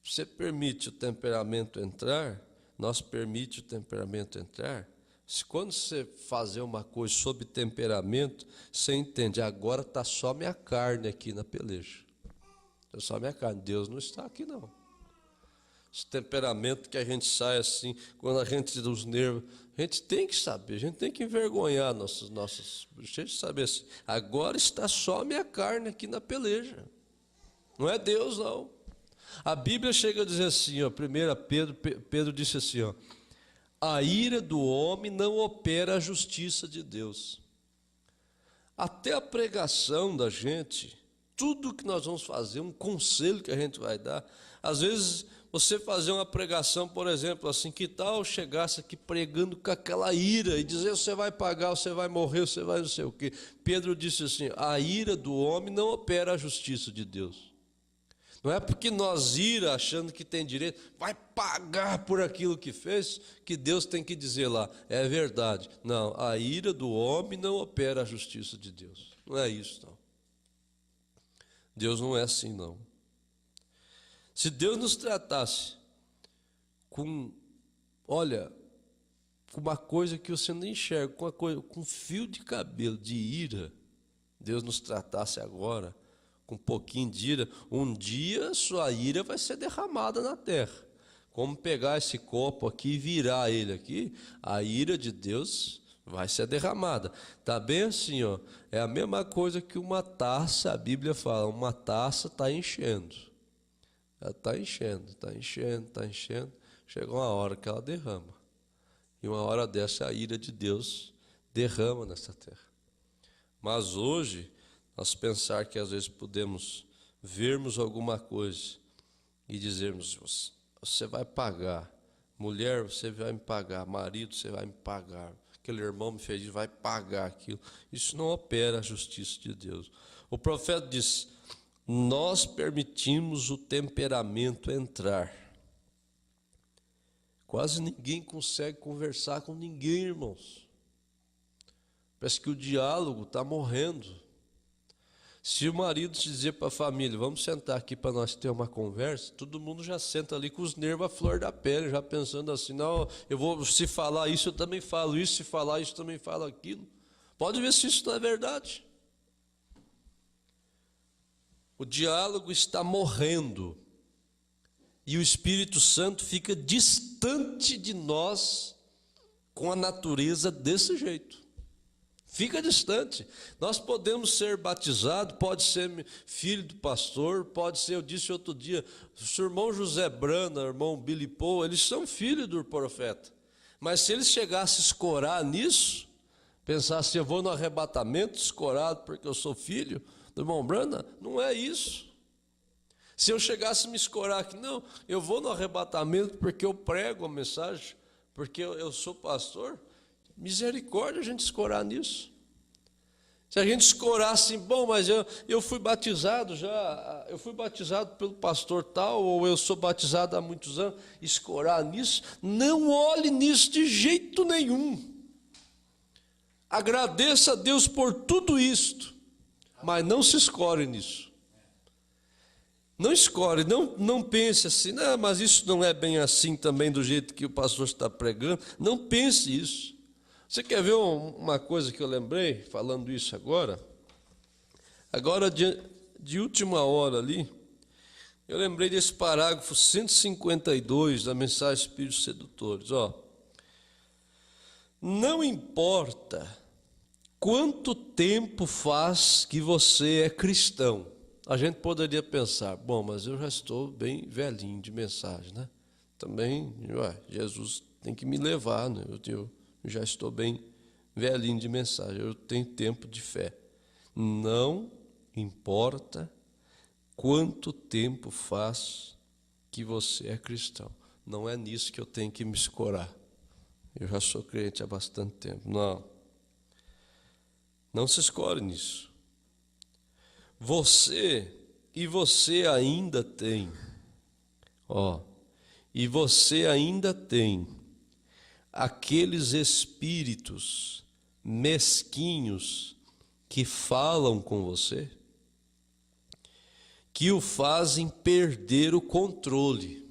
Você permite o temperamento entrar, nós permite o temperamento entrar. Quando você fazer uma coisa sob temperamento, você entende, agora está só minha carne aqui na peleja. É só minha carne, Deus não está aqui não. Esse temperamento que a gente sai assim, quando a gente dos nervos, a gente tem que saber, a gente tem que envergonhar nossas a gente saber assim, agora está só minha carne aqui na peleja. Não é Deus não. A Bíblia chega a dizer assim, 1 Pedro disse assim, a ira do homem não opera a justiça de Deus. Até a pregação da gente, tudo que nós vamos fazer, um conselho que a gente vai dar, às vezes você fazer uma pregação, por exemplo, assim, que tal chegasse aqui pregando com aquela ira e dizer, você vai pagar, você vai morrer, você vai não sei o quê. Pedro disse assim, a ira do homem não opera a justiça de Deus. Não é porque nós ira achando que tem direito, vai pagar por aquilo que fez, que Deus tem que dizer lá, é verdade. Não, a ira do homem não opera a justiça de Deus. Não é isso, não. Deus não é assim, não. Se Deus nos tratasse com, olha, com uma coisa que você não enxerga, com um fio de cabelo de ira, Deus nos tratasse agora com um pouquinho de ira, um dia sua ira vai ser derramada na terra. Como pegar esse copo aqui e virar ele aqui, a ira de Deus vai ser derramada. Está bem assim, ó, é a mesma coisa que uma taça, a Bíblia fala, uma taça está enchendo. Ela está enchendo, está enchendo, está enchendo. Chega uma hora que ela derrama. E uma hora dessa a ira de Deus derrama nessa terra. Mas hoje, nós pensar que às vezes podemos vermos alguma coisa e dizermos, você vai pagar, mulher, você vai me pagar, marido, você vai me pagar, aquele irmão me fez isso, vai pagar aquilo. Isso não opera a justiça de Deus. O profeta disse, nós permitimos o temperamento entrar. Quase ninguém consegue conversar com ninguém, irmãos. Parece que o diálogo está morrendo. Se o marido dizer para a família, vamos sentar aqui para nós ter uma conversa, todo mundo já senta ali com os nervos à flor da pele, já pensando assim, não, eu vou, se falar isso, eu também falo isso, se falar isso, eu também falo aquilo. Pode ver se isso não é verdade. O diálogo está morrendo e o Espírito Santo fica distante de nós com a natureza desse jeito. Fica distante. Nós podemos ser batizados, pode ser filho do pastor, pode ser, eu disse outro dia, o seu irmão José Brana, o irmão Billy Paul, eles são filhos do profeta. Mas se eles chegassem a escorar nisso, pensassem, eu vou no arrebatamento escorado porque eu sou filho do irmão Brana, não é isso. Se eu chegasse a me escorar aqui, não, eu vou no arrebatamento porque eu prego a mensagem, porque eu sou pastor, misericórdia a gente escorar nisso. Se a gente escorar assim, bom, mas eu fui batizado já, eu fui batizado pelo pastor tal, ou eu sou batizado há muitos anos, escorar nisso, não olhe nisso de jeito nenhum. Agradeça a Deus por tudo isto, mas não se escore nisso. Não escore, não pense assim, não, mas isso não é bem assim também do jeito que o pastor está pregando. Não pense isso. Você quer ver uma coisa que eu lembrei, falando isso agora? Agora, de última hora ali, eu lembrei desse parágrafo 152 da mensagem Espíritos Sedutores. Ó, não importa quanto tempo faz que você é cristão. A gente poderia pensar, bom, mas eu já estou bem velhinho de mensagem, né? Também, Jesus tem que me levar, né? Eu já estou bem velhinho de mensagem, eu tenho tempo de fé. Não importa quanto tempo faz que você é cristão. Não é nisso que eu tenho que me escorar. Eu já sou crente há bastante tempo. Não se escore nisso. Você ainda tem, e você ainda tem aqueles espíritos mesquinhos que falam com você, que o fazem perder o controle.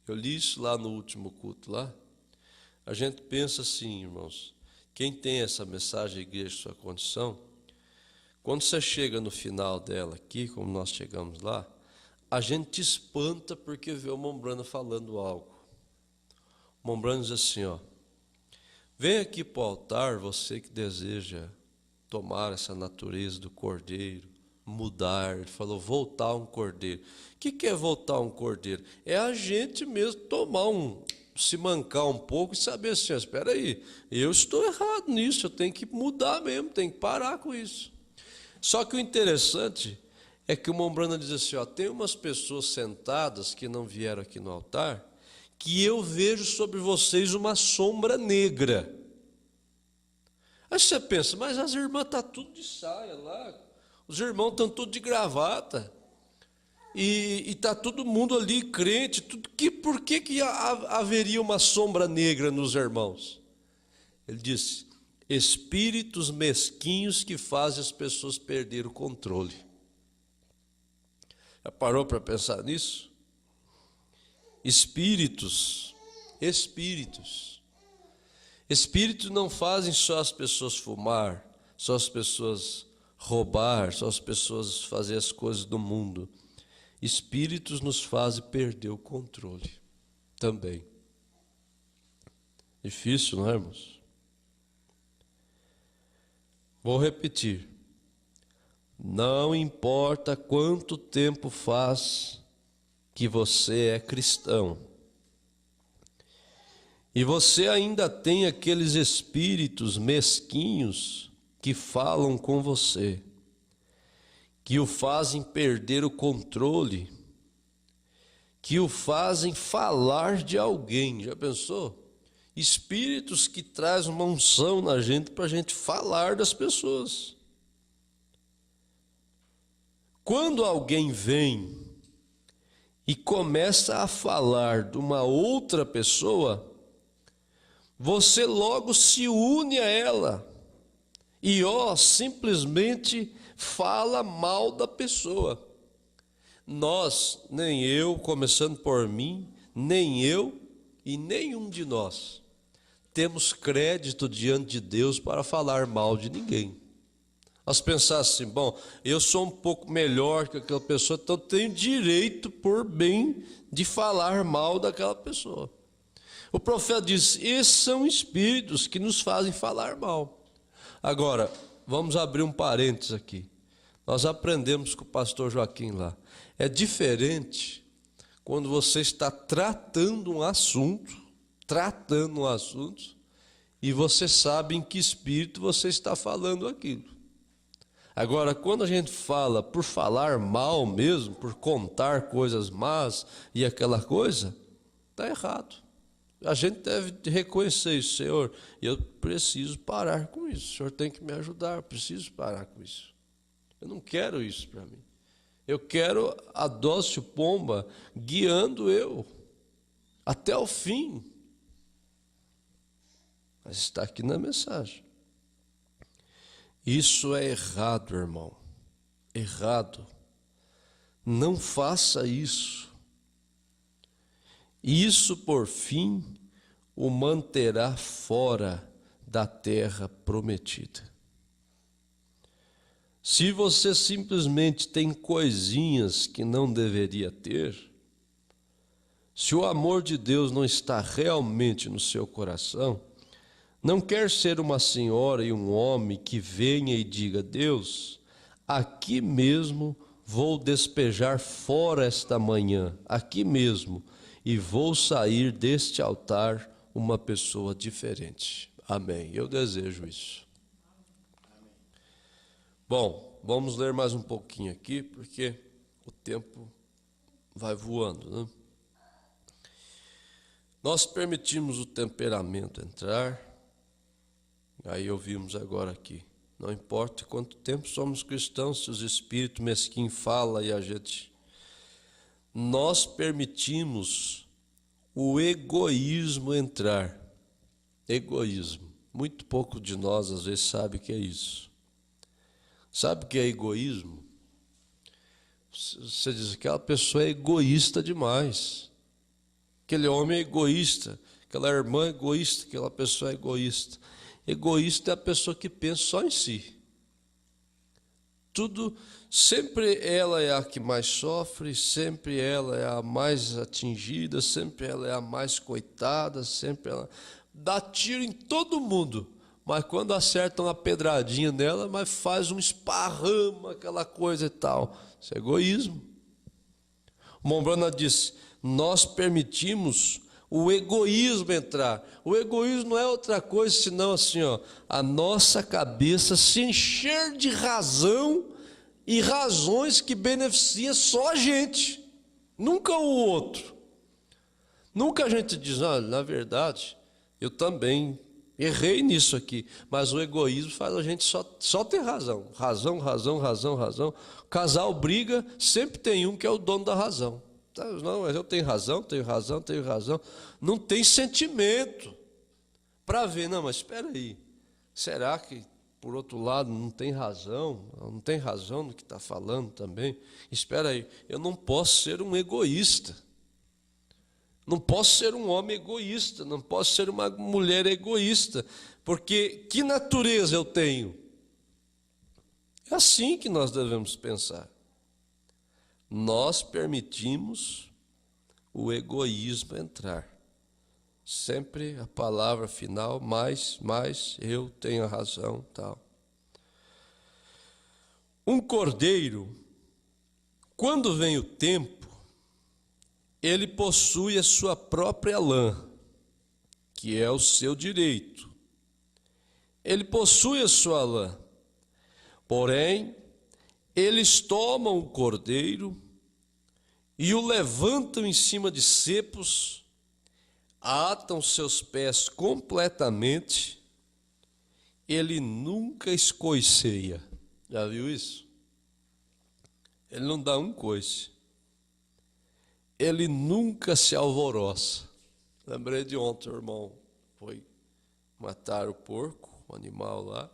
Eu li isso lá no último culto lá. A gente pensa assim, irmãos, quem tem essa mensagem, Igreja Sua Condição, quando você chega no final dela aqui, como nós chegamos lá, a gente espanta porque vê o Mombrana falando algo. O Mombrana diz assim, vem aqui para o altar, você que deseja tomar essa natureza do cordeiro, mudar. Ele falou, voltar um cordeiro. O que é voltar um cordeiro? É a gente mesmo se mancar um pouco e saber assim, espera aí, eu estou errado nisso, eu tenho que mudar mesmo, tenho que parar com isso. Só que o interessante é que o Mombrana diz assim, tem umas pessoas sentadas que não vieram aqui no altar, que eu vejo sobre vocês uma sombra negra. Aí você pensa, mas as irmãs estão tudo de saia lá, os irmãos estão tudo de gravata. e está todo mundo ali crente, por que haveria uma sombra negra nos irmãos? Ele disse: espíritos mesquinhos que fazem as pessoas perder o controle. Já parou para pensar nisso? Espíritos não fazem só as pessoas fumar, só as pessoas roubar, só as pessoas fazer as coisas do mundo. Espíritos nos fazem perder o controle também. Difícil, não é, irmãos? Vou repetir. Não importa quanto tempo faz que você é cristão, e você ainda tem aqueles espíritos mesquinhos que falam com você, que o fazem perder o controle, que o fazem falar de alguém. Já pensou? Espíritos que trazem uma unção na gente para a gente falar das pessoas. Quando alguém vem e começa a falar de uma outra pessoa, você logo se une a ela e simplesmente fala mal da pessoa. Nós, nem eu, começando por mim, nem eu e nenhum de nós temos crédito diante de Deus para falar mal de ninguém. Nós pensar assim: bom, eu sou um pouco melhor que aquela pessoa, então tenho direito, por bem, de falar mal daquela pessoa. O profeta diz: esses são espíritos que nos fazem falar mal. Agora, vamos abrir um parênteses aqui. Nós aprendemos com o pastor Joaquim lá. É diferente quando você está tratando um assunto, e você sabe em que espírito você está falando aquilo. Agora, quando a gente fala por falar mal mesmo, por contar coisas más e aquela coisa, está errado. A gente deve reconhecer isso: Senhor, eu preciso parar com isso, o Senhor tem que me ajudar, eu preciso parar com isso. Eu não quero isso para mim. Eu quero a dócil pomba guiando eu até o fim. Mas está aqui na mensagem. Isso é errado, irmão. Errado. Não faça isso. Isso, por fim, o manterá fora da terra prometida. Se você simplesmente tem coisinhas que não deveria ter, se o amor de Deus não está realmente no seu coração, não quer ser uma senhora e um homem que venha e diga: Deus, aqui mesmo vou despejar fora esta manhã, aqui mesmo, e vou sair deste altar uma pessoa diferente. Amém. Eu desejo isso. Bom, vamos ler mais um pouquinho aqui, porque o tempo vai voando, né? Nós permitimos o temperamento entrar. Aí ouvimos agora aqui: não importa quanto tempo somos cristãos, se os espíritos mesquinhos falam e a gente... Nós permitimos o egoísmo entrar. Egoísmo. Muito pouco de nós às vezes sabe o que é isso. Sabe o que é egoísmo? Você diz: aquela pessoa é egoísta demais. Aquele homem é egoísta. Aquela irmã é egoísta. Aquela pessoa é egoísta. Egoísta é a pessoa que pensa só em si. Tudo, sempre ela é a que mais sofre, sempre ela é a mais atingida, sempre ela é a mais coitada, sempre ela dá tiro em todo mundo, mas quando acertam uma pedradinha nela, mas faz um esparrama, aquela coisa e tal. Isso é egoísmo. O Mombrana disse: nós permitimos o egoísmo entrar. O egoísmo não é outra coisa senão assim, a nossa cabeça se encher de razão e razões que beneficiam só a gente, nunca o outro. Nunca a gente diz: na verdade, eu também Errei nisso aqui, mas o egoísmo faz a gente só ter razão. Razão. O casal briga, sempre tem um que é o dono da razão. Não, mas eu tenho razão. Não tem sentimento para ver. Não, mas espera aí. Será que, por outro lado, não tem razão? Não tem razão no que está falando também? Espera aí, eu não posso ser um egoísta. Não posso ser um homem egoísta, não posso ser uma mulher egoísta, porque que natureza eu tenho? É assim que nós devemos pensar. Nós permitimos o egoísmo entrar. Sempre a palavra final, mais, eu tenho a razão, tal. Um cordeiro, quando vem o tempo, ele possui a sua própria lã, que é o seu direito. Ele possui a sua lã. Porém, eles tomam o cordeiro e o levantam em cima de cepos, atam seus pés completamente, ele nunca escoiceia. Já viu isso? Ele não dá um coice. Ele nunca se alvoroça. Lembrei de ontem, o irmão foi matar o porco, o animal lá.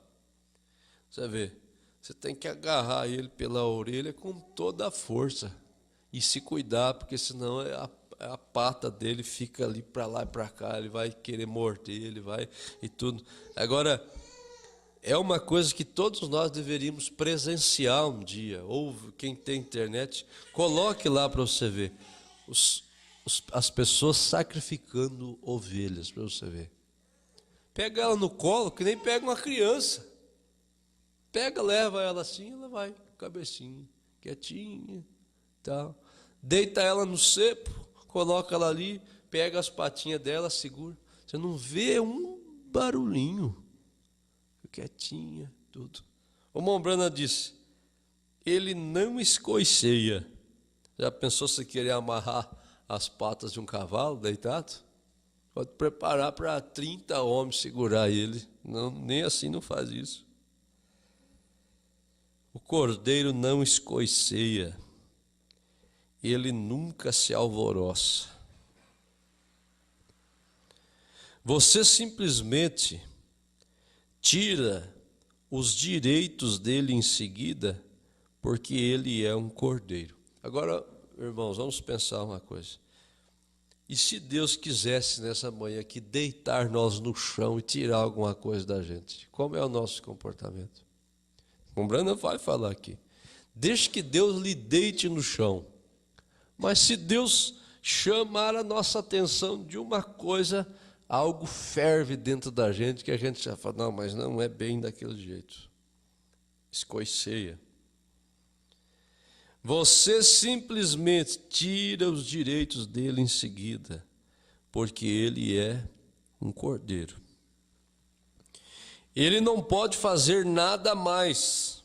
Você vê, você tem que agarrar ele pela orelha com toda a força e se cuidar, porque senão a pata dele fica ali para lá e para cá, ele vai querer morder, ele vai e tudo. Agora, é uma coisa que todos nós deveríamos presenciar um dia. Ou quem tem internet, coloque lá para você ver. As pessoas sacrificando ovelhas, para você ver. Pega ela no colo, que nem pega uma criança. Pega, leva ela assim, ela vai, cabecinha, quietinha, tal. Deita ela no cepo, coloca ela ali, pega as patinhas dela, segura. Você não vê um barulhinho. Quietinha, tudo. O Mombrana disse, ele não escoiceia. Já pensou se querer amarrar as patas de um cavalo deitado? Pode preparar para 30 homens segurar ele. Não, nem assim não faz isso. O cordeiro não escoiceia. Ele nunca se alvoroça. Você simplesmente tira os direitos dele em seguida, porque ele é um cordeiro. Agora, irmãos, vamos pensar uma coisa. E se Deus quisesse nessa manhã aqui deitar nós no chão e tirar alguma coisa da gente? Como é o nosso comportamento? O Brandon vai falar aqui. Deixe que Deus lhe deite no chão. Mas se Deus chamar a nossa atenção de uma coisa, algo ferve dentro da gente que a gente já fala, não, mas não é bem daquele jeito. Escoiceia. Você simplesmente tira os direitos dele em seguida, porque ele é um cordeiro. Ele não pode fazer nada mais,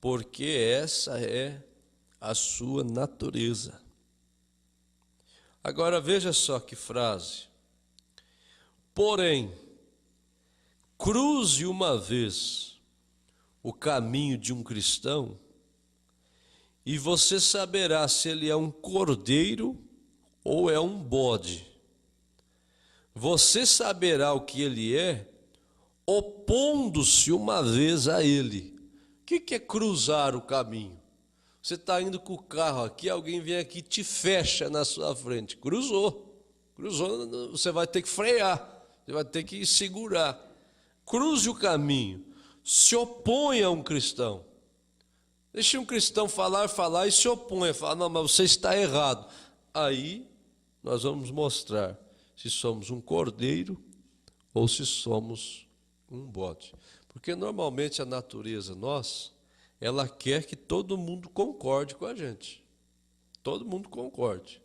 porque essa é a sua natureza. Agora veja só que frase. Porém, cruze uma vez o caminho de um cristão e você saberá se ele é um cordeiro ou é um bode. Você saberá o que ele é opondo-se uma vez a ele. O que é cruzar o caminho? Você está indo com o carro aqui, alguém vem aqui e te fecha na sua frente. Cruzou, você vai ter que frear, você vai ter que segurar. Cruze o caminho, se oponha a um cristão. Deixe um cristão falar e se opõe, fala, não, mas você está errado. Aí nós vamos mostrar se somos um cordeiro ou se somos um bode. Porque normalmente a natureza nossa, ela quer que todo mundo concorde com a gente. Todo mundo concorde.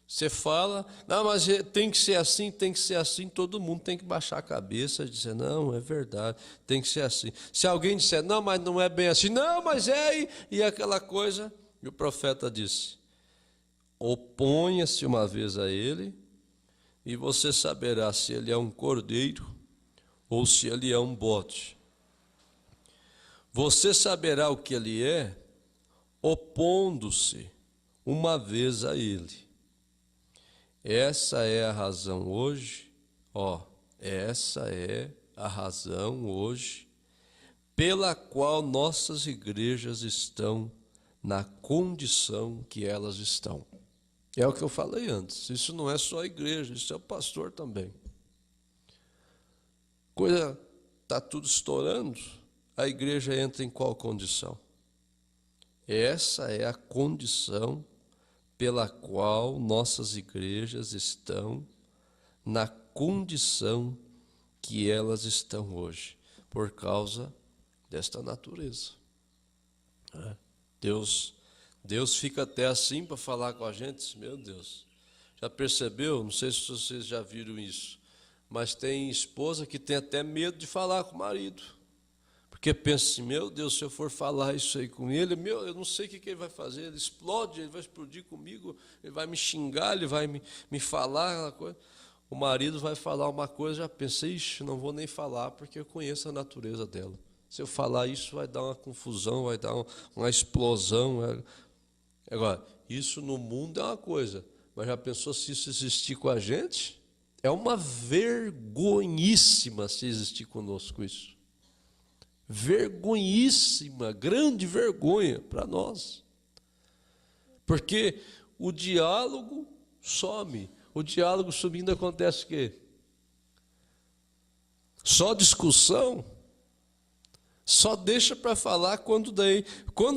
Você fala, não, mas tem que ser assim, todo mundo tem que baixar a cabeça e dizer, não, é verdade, tem que ser assim. Se alguém disser, não, mas não é bem assim, não, mas é, e aquela coisa, e o profeta disse, oponha-se uma vez a ele, e você saberá se ele é um cordeiro ou se ele é um bode. Você saberá o que ele é, opondo-se uma vez a ele. Essa é a razão hoje, essa é a razão hoje pela qual nossas igrejas estão na condição que elas estão. É o que eu falei antes, isso não é só a igreja, isso é o pastor também. Coisa está tudo estourando, a igreja entra em qual condição? Essa é a condição pela qual nossas igrejas estão na condição que elas estão hoje, por causa desta natureza. Deus fica até assim para falar com a gente, meu Deus. Já percebeu? Não sei se vocês já viram isso, mas tem esposa que tem até medo de falar com o marido. Porque pensa assim, meu Deus, se eu for falar isso aí com ele, eu não sei o que ele vai fazer, ele explode, ele vai explodir comigo, ele vai me xingar, ele vai me falar aquela coisa. O marido vai falar uma coisa, já pensei, não vou nem falar, porque eu conheço a natureza dela. Se eu falar isso, vai dar uma confusão, vai dar uma explosão. Agora, isso no mundo é uma coisa, mas já pensou se isso existir com a gente? É uma vergonhíssima se existir conosco isso. Vergonhíssima, grande vergonha para nós. Porque o diálogo some. O diálogo sumindo acontece o quê? Só discussão. Só deixa para falar quando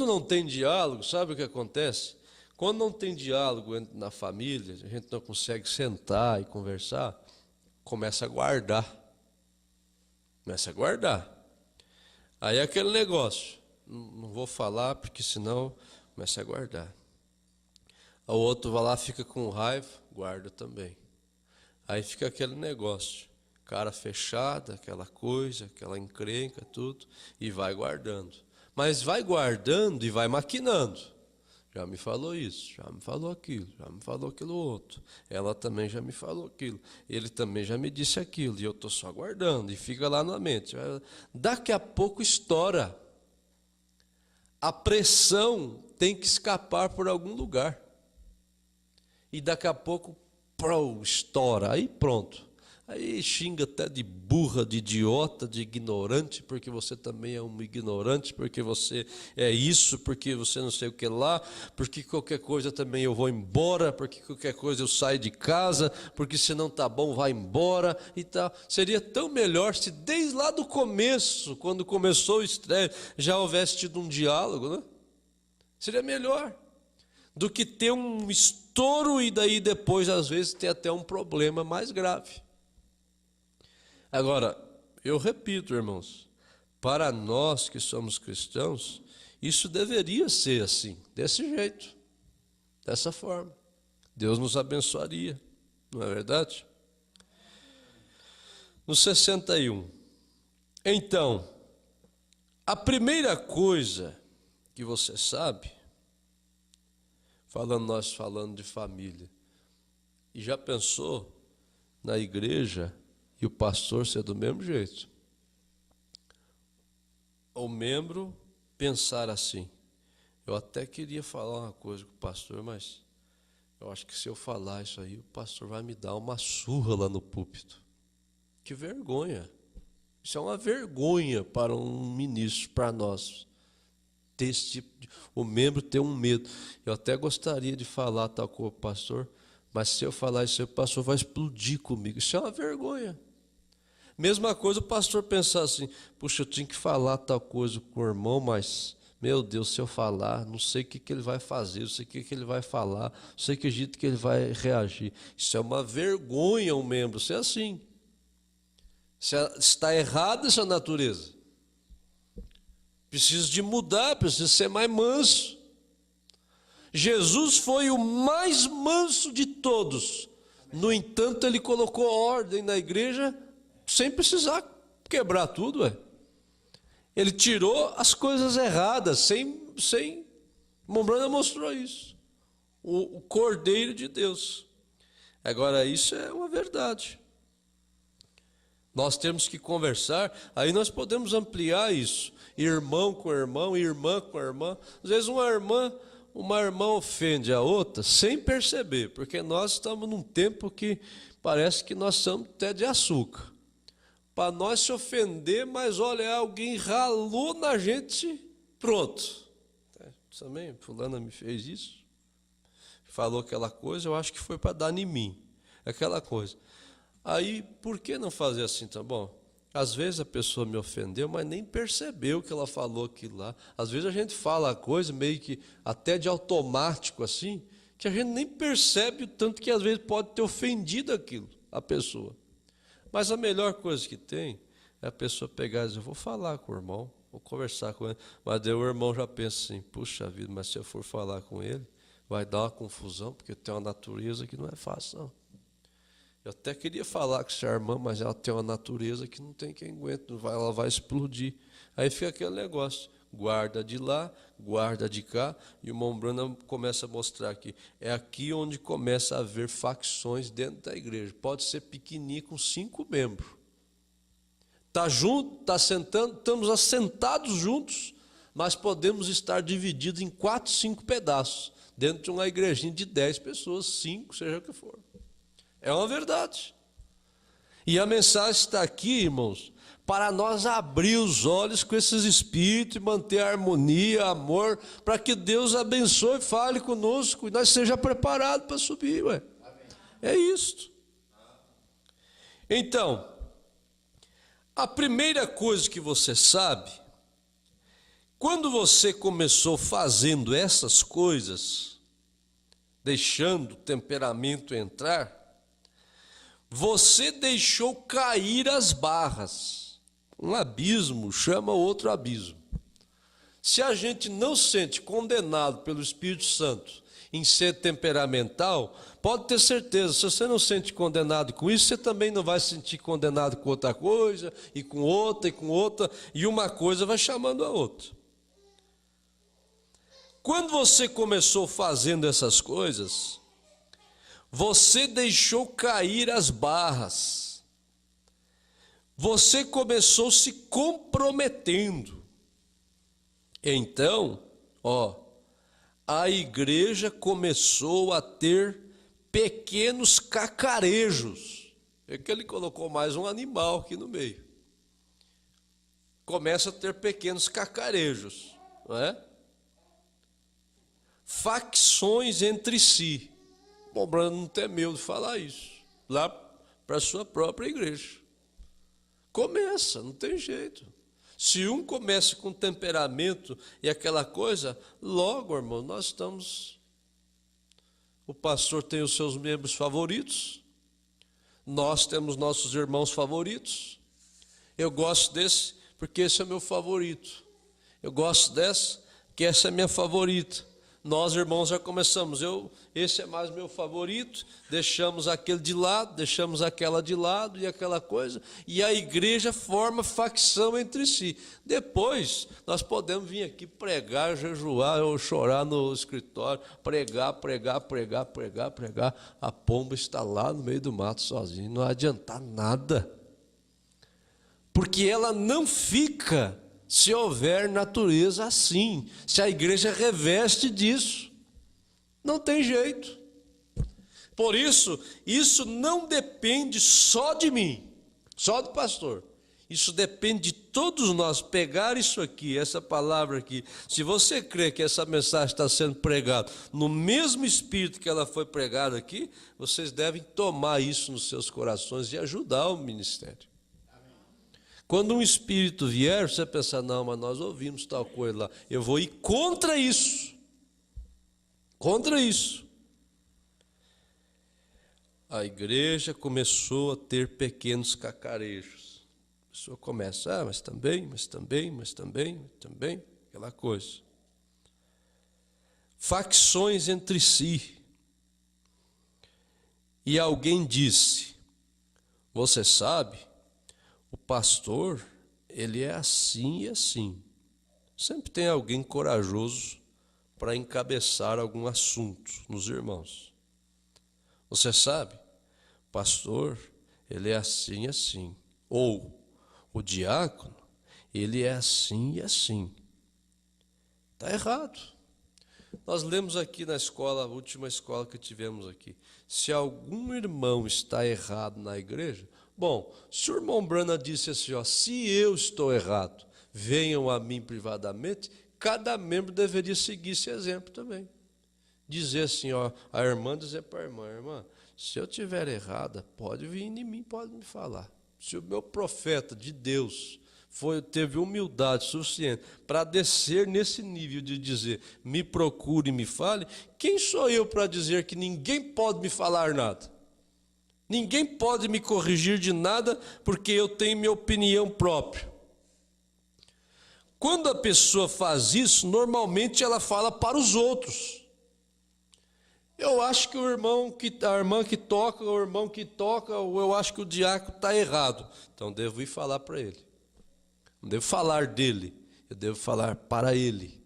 não tem diálogo, sabe o que acontece? Quando não tem diálogo na família, a gente não consegue sentar e conversar, começa a guardar. Começa a guardar. Aí é aquele negócio, não vou falar porque senão começa a guardar. O outro vai lá, fica com raiva, guarda também. Aí fica aquele negócio, cara fechada, aquela coisa, aquela encrenca, tudo, e vai guardando. Mas vai guardando e vai maquinando. Já me falou isso, já me falou aquilo, já me falou aquilo outro. Ela também já me falou aquilo. Ele também já me disse aquilo. E eu estou só guardando. E fica lá na mente. Daqui a pouco estoura. A pressão tem que escapar por algum lugar. E daqui a pouco, estoura. Aí pronto. Aí xinga até de burra, de idiota, de ignorante, porque você também é um ignorante, porque você é isso, porque você não sei o que lá, porque qualquer coisa também eu vou embora, porque qualquer coisa eu saio de casa, porque se não está bom vai embora e tal. Seria tão melhor se desde lá do começo, quando começou o estresse, já houvesse tido um diálogo, né? Seria melhor do que ter um estouro e daí depois às vezes ter até um problema mais grave. Agora, eu repito, irmãos, para nós que somos cristãos, isso deveria ser assim, desse jeito, dessa forma. Deus nos abençoaria, não é verdade? No 61. Então, a primeira coisa que você sabe, nós falando de família, e já pensou na igreja e o pastor ser do mesmo jeito? O membro pensar assim, eu até queria falar uma coisa com o pastor, mas eu acho que se eu falar isso aí, o pastor vai me dar uma surra lá no púlpito. Que vergonha. Isso é uma vergonha para um ministro, para nós. Ter esse tipo o membro ter um medo. Eu até gostaria de falar tal com o pastor, mas se eu falar isso aí, o pastor vai explodir comigo. Isso é uma vergonha. Mesma coisa o pastor pensar assim, puxa, eu tinha que falar tal coisa com o irmão, mas, meu Deus, se eu falar, não sei o que ele vai fazer, não sei o que ele vai falar, não sei que jeito que ele vai reagir. Isso é uma vergonha, um membro ser assim. Está errada essa natureza. Precisa de mudar, precisa ser mais manso. Jesus foi o mais manso de todos. No entanto, ele colocou ordem na igreja sem precisar quebrar tudo. Ele tirou as coisas erradas, sem Mombrana mostrou isso. O Cordeiro de Deus. Agora, isso é uma verdade. Nós temos que conversar, aí nós podemos ampliar isso. Irmão com irmão, irmã com irmã. Às vezes uma irmã ofende a outra sem perceber, porque nós estamos num tempo que parece que nós somos até de açúcar. Para nós se ofender, mas olha, alguém ralou na gente, pronto. Também, fulana me fez isso, falou aquela coisa, eu acho que foi para dar em mim, aquela coisa. Aí, por que não fazer assim, tá bom? Às vezes a pessoa me ofendeu, mas nem percebeu que ela falou aquilo lá. Às vezes a gente fala a coisa meio que até de automático assim, que a gente nem percebe o tanto que às vezes pode ter ofendido aquilo, a pessoa. Mas a melhor coisa que tem é a pessoa pegar e dizer, eu vou falar com o irmão, vou conversar com ele. Mas daí o irmão já pensa assim, puxa vida, mas se eu for falar com ele, vai dar uma confusão, porque tem uma natureza que não é fácil, não. Eu até queria falar com essa irmã, mas ela tem uma natureza que não tem quem aguente, ela vai explodir. Aí fica aquele negócio, guarda de lá, guarda de cá, e o irmão Branham começa a mostrar que é aqui onde começa a haver facções dentro da igreja. Pode ser pequenininho com 5 membros. Está junto, está sentando, estamos assentados juntos, mas podemos estar divididos em 4, 5 pedaços, dentro de uma igrejinha de 10 pessoas, 5, seja o que for. É uma verdade. E a mensagem está aqui, irmãos, para nós abrir os olhos com esses espíritos e manter a harmonia, amor, para que Deus abençoe, fale conosco e nós seja preparados para subir. Ué. É isto. Então, a primeira coisa que você sabe, quando você começou fazendo essas coisas, deixando o temperamento entrar, você deixou cair as barras. Um abismo chama outro abismo. Se a gente não sente condenado pelo Espírito Santo em ser temperamental, pode ter certeza, se você não sente condenado com isso, você também não vai se sentir condenado com outra coisa, e com outra, e uma coisa vai chamando a outra. Quando você começou fazendo essas coisas, você deixou cair as barras. Você começou se comprometendo. Então, a igreja começou a ter pequenos cacarejos. É que ele colocou mais um animal aqui no meio. Começa a ter pequenos cacarejos, não é? Facções entre si. Bom, Branham não tem medo de falar isso, lá para a sua própria igreja. Começa, não tem jeito. Se um começa com temperamento e aquela coisa, logo, irmão, nós estamos... O pastor tem os seus membros favoritos, nós temos nossos irmãos favoritos. Eu gosto desse porque esse é o meu favorito. Eu gosto dessa porque essa é a minha favorita. Nós, irmãos, já começamos, esse é mais meu favorito, deixamos aquele de lado, deixamos aquela de lado e aquela coisa, e a igreja forma facção entre si. Depois, nós podemos vir aqui pregar, jejuar ou chorar no escritório, pregar, a pomba está lá no meio do mato sozinha, não vai adiantar nada, porque ela não fica... Se houver natureza assim, se a igreja reveste disso, não tem jeito. Por isso não depende só de mim, só do pastor. Isso depende de todos nós pegar isso aqui, essa palavra aqui. Se você crê que essa mensagem está sendo pregada no mesmo espírito que ela foi pregada aqui, vocês devem tomar isso nos seus corações e ajudar o ministério. Quando um espírito vier, você pensa, não, mas nós ouvimos tal coisa lá. Eu vou ir contra isso. Contra isso. A igreja começou a ter pequenos cacarejos. A pessoa começa, mas também, aquela coisa. Facções entre si. E alguém disse, você sabe... O pastor, ele é assim e assim. Sempre tem alguém corajoso para encabeçar algum assunto nos irmãos. Você sabe, o pastor, ele é assim e assim. ou o diácono, ele é assim e assim. Está errado. Nós lemos aqui na escola, a última escola que tivemos aqui, se algum irmão está errado na igreja, bom, se o irmão Branham disse assim, ó, se eu estou errado, venham a mim privadamente, cada membro deveria seguir esse exemplo também. Dizer assim, ó, a irmã dizer para a irmã, se eu estiver errada, pode vir em mim, pode me falar. Se o meu profeta de Deus teve humildade suficiente para descer nesse nível de dizer, me procure e me fale, quem sou eu para dizer que ninguém pode me falar nada? Ninguém pode me corrigir de nada porque eu tenho minha opinião própria. Quando a pessoa faz isso, normalmente ela fala para os outros. Eu acho que a irmã que toca, o irmão que toca, ou eu acho que o diácono está errado. Então devo ir falar para ele. Não devo falar dele, eu devo falar para ele.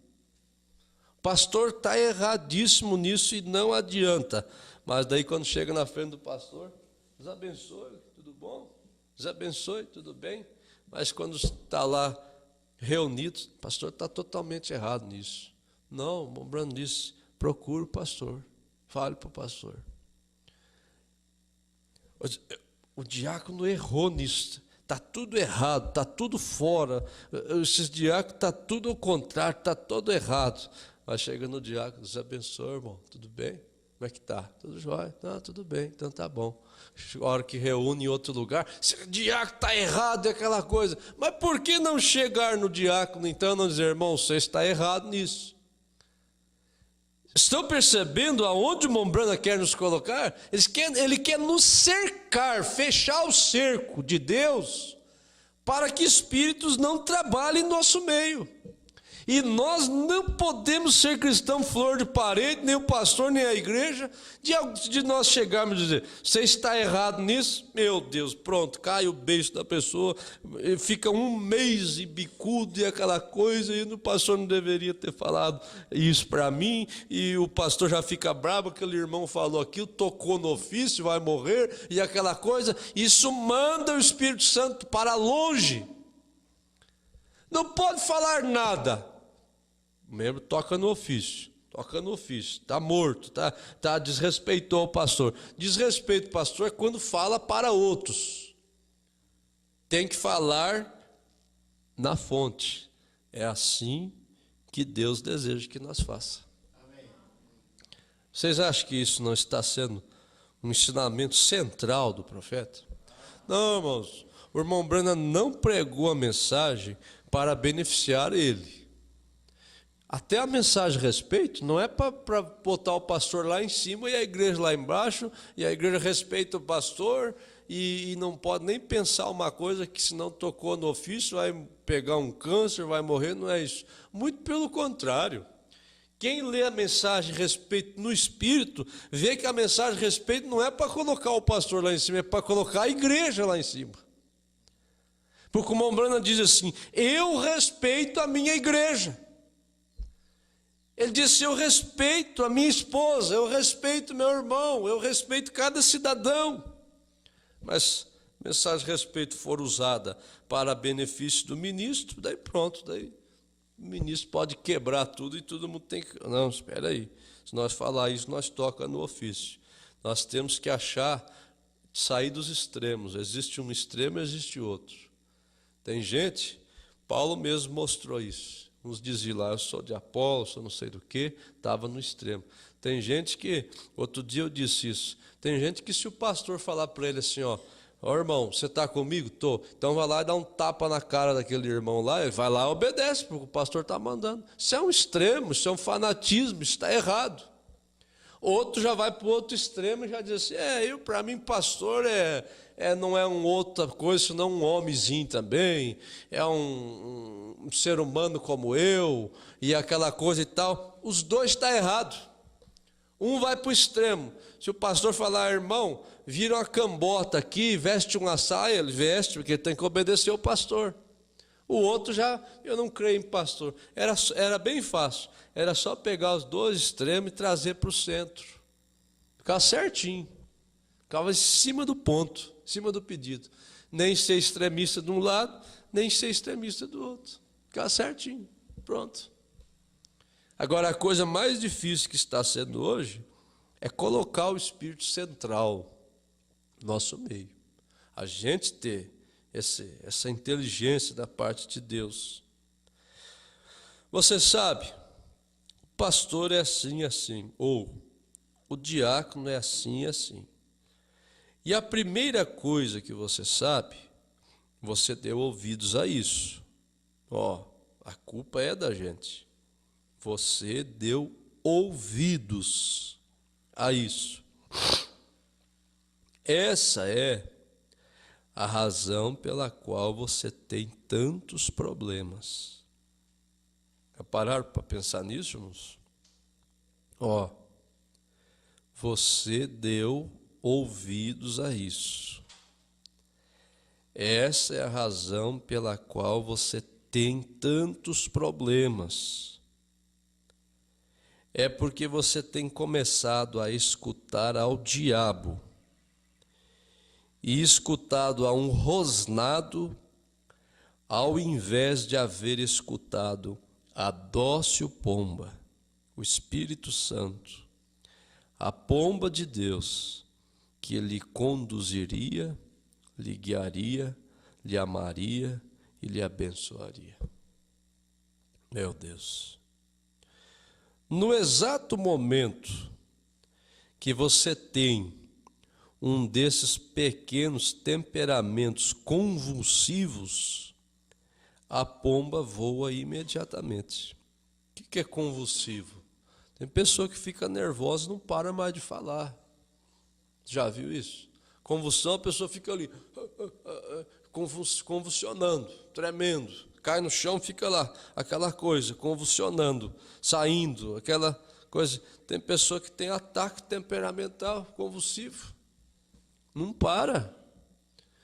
O pastor está erradíssimo nisso e não adianta. Mas daí quando chega na frente do pastor, Deus abençoe, tudo bom? Deus abençoe, tudo bem? Mas quando está lá reunido, o pastor está totalmente errado nisso. Não, o Branham disse, procure o pastor, fale para o pastor. O diácono errou nisso. Está tudo errado, está tudo fora. Esses diáconos, está tudo ao contrário, está todo errado. Mas chega no diácono, Deus abençoe, irmão, tudo bem? Como é que está? Tudo jóia? Não, tudo bem, então tá bom. A hora que reúne em outro lugar, se o diácono está errado, é aquela coisa. Mas por que não chegar no diácono, então, e não dizer, irmão, você está errado nisso? Estão percebendo aonde o irmão Branham quer nos colocar? Ele quer nos cercar, fechar o cerco de Deus, para que espíritos não trabalhem em nosso meio. E nós não podemos ser cristão flor de parede, nem o pastor, nem a igreja, de nós chegarmos e dizer, você está errado nisso? Meu Deus, pronto, cai o beijo da pessoa, fica um mês e bicudo e aquela coisa, e o pastor não deveria ter falado isso para mim, e o pastor já fica bravo, aquele irmão falou aquilo, tocou no ofício, vai morrer, e aquela coisa, isso manda o Espírito Santo para longe. Não pode falar nada. O membro toca no ofício, está morto, desrespeitou o pastor. Desrespeito o pastor é quando fala para outros. Tem que falar na fonte. É assim que Deus deseja que nós faça. Vocês acham que isso não está sendo um ensinamento central do profeta? Não, irmãos, o irmão Branham não pregou a mensagem para beneficiar ele. Até a mensagem a respeito não é para botar o pastor lá em cima e a igreja lá embaixo, e a igreja respeita o pastor e não pode nem pensar uma coisa que se não tocou no ofício vai pegar um câncer, vai morrer, não é isso. Muito pelo contrário. Quem lê a mensagem a respeito no Espírito, vê que a mensagem a respeito não é para colocar o pastor lá em cima, é para colocar a igreja lá em cima. Porque o irmão Branham diz assim, eu respeito a minha igreja. Ele disse, eu respeito a minha esposa, eu respeito meu irmão, eu respeito cada cidadão. Mas a mensagem de respeito for usada para benefício do ministro, daí pronto, daí o ministro pode quebrar tudo e todo mundo tem que... Não, espera aí, se nós falar isso, nós toca no ofício. Nós temos que sair dos extremos, existe um extremo, existe outro. Tem gente, Paulo mesmo mostrou isso. Uns diziam lá, eu sou de Apolo, sou não sei do que, estava no extremo. Tem gente que, outro dia eu disse isso, tem gente que se o pastor falar para ele assim, ó irmão, você está comigo? Estou. Então vai lá e dá um tapa na cara daquele irmão lá, ele vai lá e obedece, porque o pastor está mandando. Isso é um extremo, isso é um fanatismo, isso está errado. Outro já vai para o outro extremo e já diz assim, para mim pastor não é uma outra coisa, senão um homenzinho também, é um ser humano como eu, e aquela coisa e tal. Os dois estão errados. Um vai para o extremo. Se o pastor falar, irmão, vira uma cambota aqui, veste uma saia, ele veste, porque tem que obedecer o pastor. O outro já, eu não creio em pastor. Era bem fácil, era só pegar os dois extremos e trazer para o centro. Ficava certinho, ficava em cima do ponto, em cima do pedido. Nem ser extremista de um lado, nem ser extremista do outro. Ficar certinho, pronto. Agora, a coisa mais difícil que está sendo hoje é colocar o Espírito central no nosso meio. A gente ter essa inteligência da parte de Deus. Você sabe, o pastor é assim, assim, ou o diácono é assim, assim. E a primeira coisa que você sabe, você deu ouvidos a isso. A culpa é da gente. Você deu ouvidos a isso. Essa é a razão pela qual você tem tantos problemas. Já pararam para pensar nisso, irmãos? Você deu ouvidos a isso. Essa é a razão pela qual você tem tantos problemas. É porque você tem começado a escutar ao diabo e escutado a um rosnado, ao invés de haver escutado a dócil pomba, o Espírito Santo, a pomba de Deus, que lhe conduziria, lhe guiaria, lhe amaria e lhe abençoaria. Meu Deus. No exato momento que você tem um desses pequenos temperamentos convulsivos, a pomba voa imediatamente. O que é convulsivo? Tem pessoa que fica nervosa e não para mais de falar. Já viu isso? Convulsão, a pessoa fica ali, convulsionando, tremendo. Cai no chão, fica lá, aquela coisa, convulsionando, saindo, aquela coisa. Tem pessoa que tem ataque temperamental convulsivo. Não para.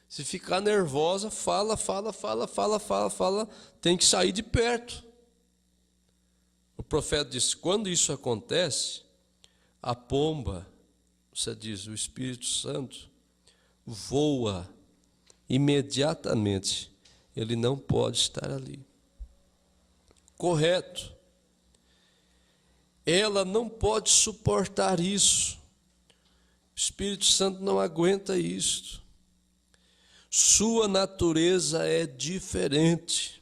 Se ficar nervosa, fala, tem que sair de perto. O profeta diz, quando isso acontece, a pomba, você diz, o Espírito Santo, voa imediatamente. Ele não pode estar ali. Correto. Ela não pode suportar isso. O Espírito Santo não aguenta isto. Sua natureza é diferente.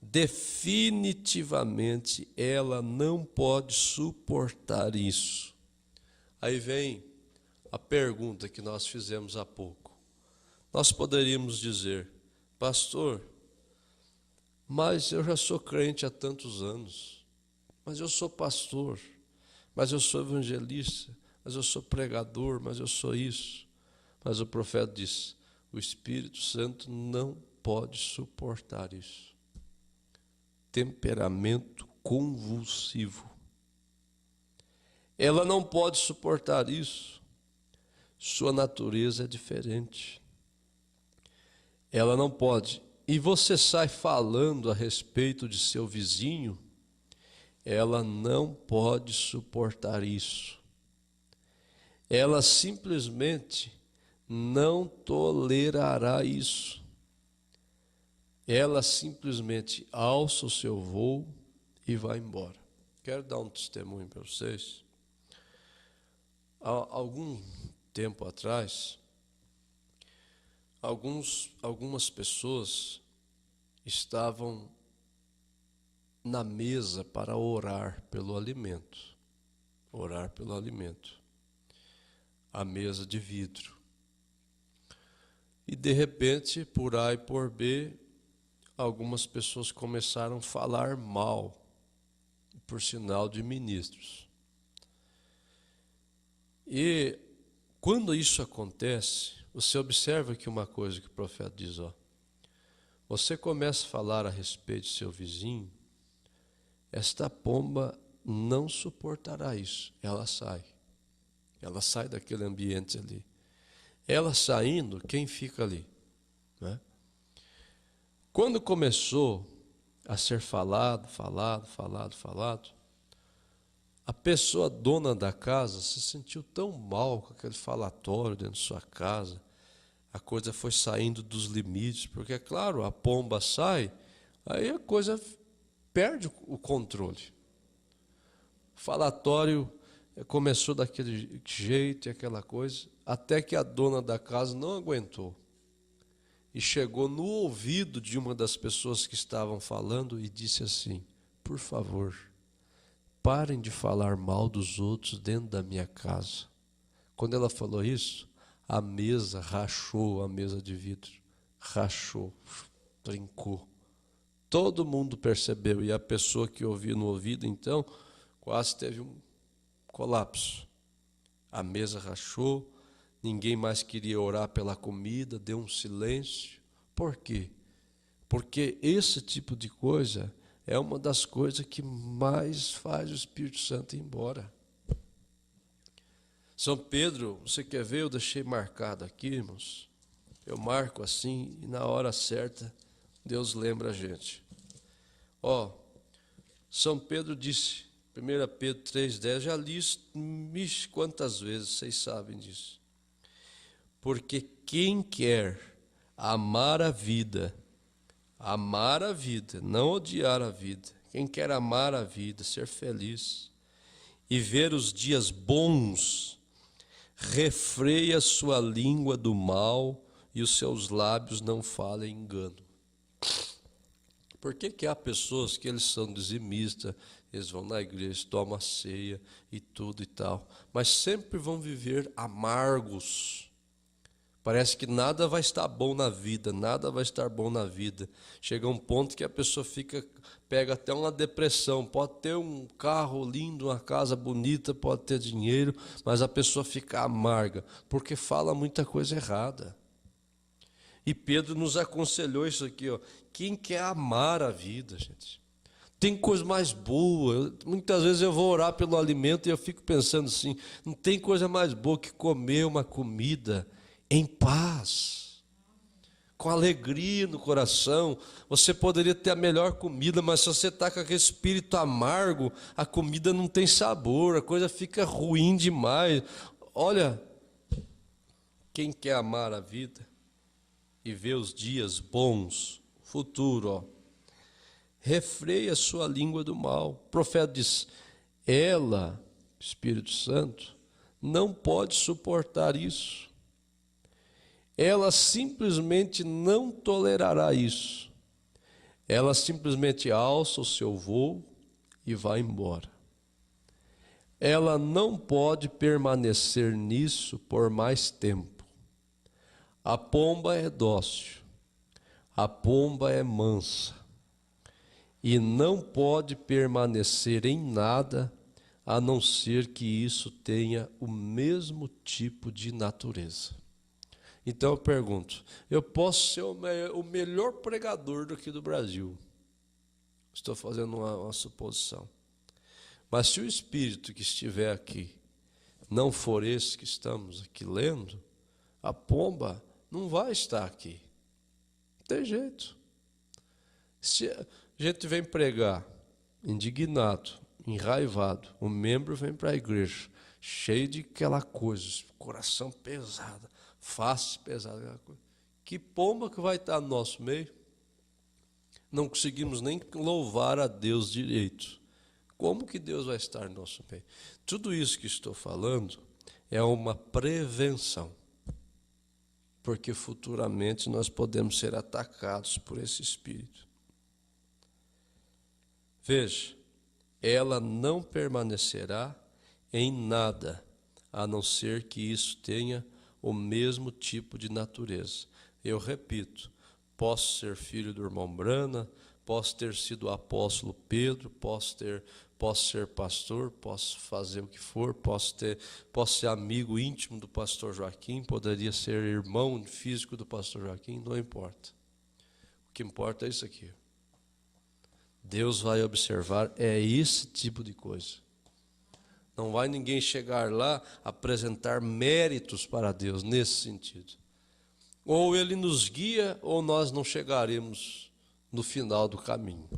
Definitivamente ela não pode suportar isso. Aí vem a pergunta que nós fizemos há pouco. Nós poderíamos dizer, pastor, mas eu já sou crente há tantos anos, mas eu sou pastor, mas eu sou evangelista, mas eu sou pregador, mas eu sou isso. Mas o profeta diz, o Espírito Santo não pode suportar isso. Temperamento convulsivo. Ela não pode suportar isso. Sua natureza é diferente. Ela não pode. E você sai falando a respeito de seu vizinho, ela não pode suportar isso. Ela simplesmente não tolerará isso. Ela simplesmente alça o seu voo e vai embora. Quero dar um testemunho para vocês. Há algum tempo atrás, algumas pessoas estavam na mesa para orar pelo alimento. Orar pelo alimento. A mesa de vidro. E de repente, por A e por B, algumas pessoas começaram a falar mal, por sinal de ministros. E quando isso acontece, você observa que uma coisa que o profeta diz, você começa a falar a respeito do seu vizinho, esta pomba não suportará isso, ela sai daquele ambiente ali. Ela saindo, quem fica ali? Né? Quando começou a ser falado, a pessoa dona da casa se sentiu tão mal com aquele falatório dentro de sua casa. A coisa foi saindo dos limites, porque, é claro, a pomba sai, aí a coisa perde o controle. O falatório começou daquele jeito e aquela coisa, até que a dona da casa não aguentou. E chegou no ouvido de uma das pessoas que estavam falando e disse assim: por favor, parem de falar mal dos outros dentro da minha casa. Quando ela falou isso, a mesa rachou, a mesa de vidro, rachou, trincou. Todo mundo percebeu, e a pessoa que ouviu no ouvido, então, quase teve um colapso. A mesa rachou, ninguém mais queria orar pela comida, deu um silêncio. Por quê? Porque esse tipo de coisa é uma das coisas que mais faz o Espírito Santo ir embora. São Pedro, você quer ver? Eu deixei marcado aqui, irmãos. Eu marco assim e na hora certa Deus lembra a gente. São Pedro disse, 1 Pedro 3,10, já li isso quantas vezes, vocês sabem disso. Porque quem quer amar a vida, não odiar a vida, quem quer amar a vida, ser feliz e ver os dias bons, refreia sua língua do mal e os seus lábios não falem engano. Por que há pessoas que eles são dizimistas, eles vão na igreja, tomam a ceia e tudo e tal, mas sempre vão viver amargos? Parece que nada vai estar bom na vida, nada vai estar bom na vida. Chega um ponto que a pessoa pega até uma depressão. Pode ter um carro lindo, uma casa bonita, pode ter dinheiro, mas a pessoa fica amarga, porque fala muita coisa errada. E Pedro nos aconselhou isso aqui, quem quer amar a vida, gente? Tem coisa mais boa. Muitas vezes eu vou orar pelo alimento e eu fico pensando assim, não tem coisa mais boa que comer uma comida em paz, com alegria no coração. Você poderia ter a melhor comida, mas se você está com aquele espírito amargo, a comida não tem sabor, a coisa fica ruim demais. Olha, quem quer amar a vida e ver os dias bons, futuro, refreia a sua língua do mal. O profeta diz, ela, Espírito Santo, não pode suportar isso. Ela simplesmente não tolerará isso. Ela simplesmente alça o seu voo e vai embora. Ela não pode permanecer nisso por mais tempo. A pomba é dócil, a pomba é mansa, e não pode permanecer em nada a não ser que isso tenha o mesmo tipo de natureza. Então eu pergunto, eu posso ser o melhor pregador daqui do Brasil. Estou fazendo uma suposição. Mas se o Espírito que estiver aqui não for esse que estamos aqui lendo, a pomba não vai estar aqui. Não tem jeito. Se a gente vem pregar indignado, enraivado, o membro vem para a igreja cheio de aquela coisa, coração pesado, face pesada, que pomba que vai estar no nosso meio? Não conseguimos nem louvar a Deus direito. Como que Deus vai estar no nosso meio? Tudo isso que estou falando é uma prevenção, porque futuramente nós podemos ser atacados por esse espírito. Veja, ela não permanecerá em nada, a não ser que isso tenha o mesmo tipo de natureza. Eu repito, posso ser filho do irmão Brana, posso ter sido apóstolo Pedro, posso ser pastor, posso fazer o que for, posso ser amigo íntimo do pastor Joaquim, poderia ser irmão físico do pastor Joaquim, não importa. O que importa é isso aqui. Deus vai observar, é esse tipo de coisa. Não vai ninguém chegar lá apresentar méritos para Deus nesse sentido. Ou Ele nos guia, ou nós não chegaremos no final do caminho.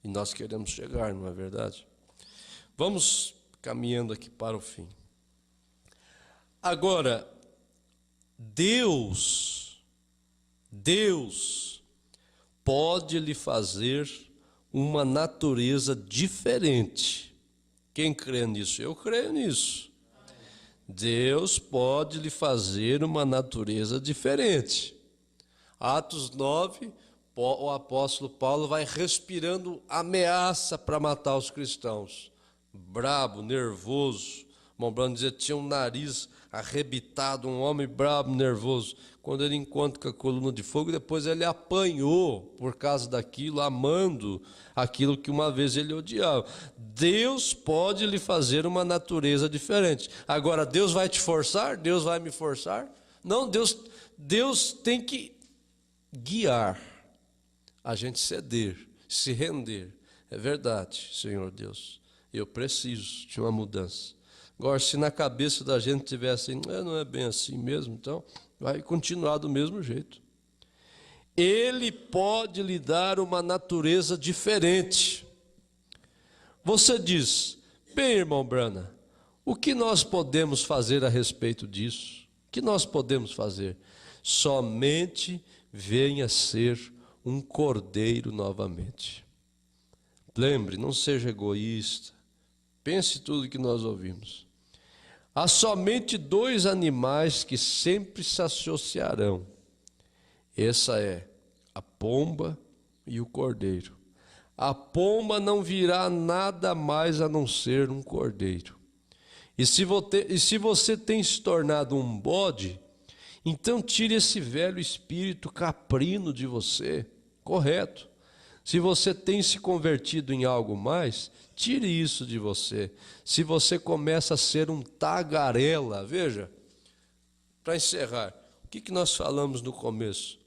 E nós queremos chegar, não é verdade? Vamos caminhando aqui para o fim. Agora, Deus pode lhe fazer uma natureza diferente. Quem crê nisso? Eu creio nisso. Deus pode lhe fazer uma natureza diferente. Atos 9, o apóstolo Paulo vai respirando ameaça para matar os cristãos. Brabo, nervoso. Irmão Branham dizia que tinha um nariz arrebitado, um homem brabo, nervoso. Quando ele encontra com a coluna de fogo, depois ele apanhou por causa daquilo, amando aquilo que uma vez ele odiava. Deus pode lhe fazer uma natureza diferente. Agora, Deus vai te forçar? Deus vai me forçar? Não, Deus tem que guiar a gente ceder, se render. É verdade, Senhor Deus, eu preciso de uma mudança. Agora, se na cabeça da gente tivesse assim, não é bem assim mesmo, então vai continuar do mesmo jeito. Ele pode lhe dar uma natureza diferente. Você diz, bem, irmão Brana, o que nós podemos fazer a respeito disso? O que nós podemos fazer? Somente venha ser um cordeiro novamente. Lembre, não seja egoísta. Pense tudo que nós ouvimos. Há somente 2 animais que sempre se associarão. Essa é a pomba e o cordeiro. A pomba não virá nada mais a não ser um cordeiro. E se você tem se tornado um bode, então tire esse velho espírito caprino de você. Correto. Se você tem se convertido em algo mais, tire isso de você. Se você começa a ser um tagarela, veja, para encerrar, o que nós falamos no começo?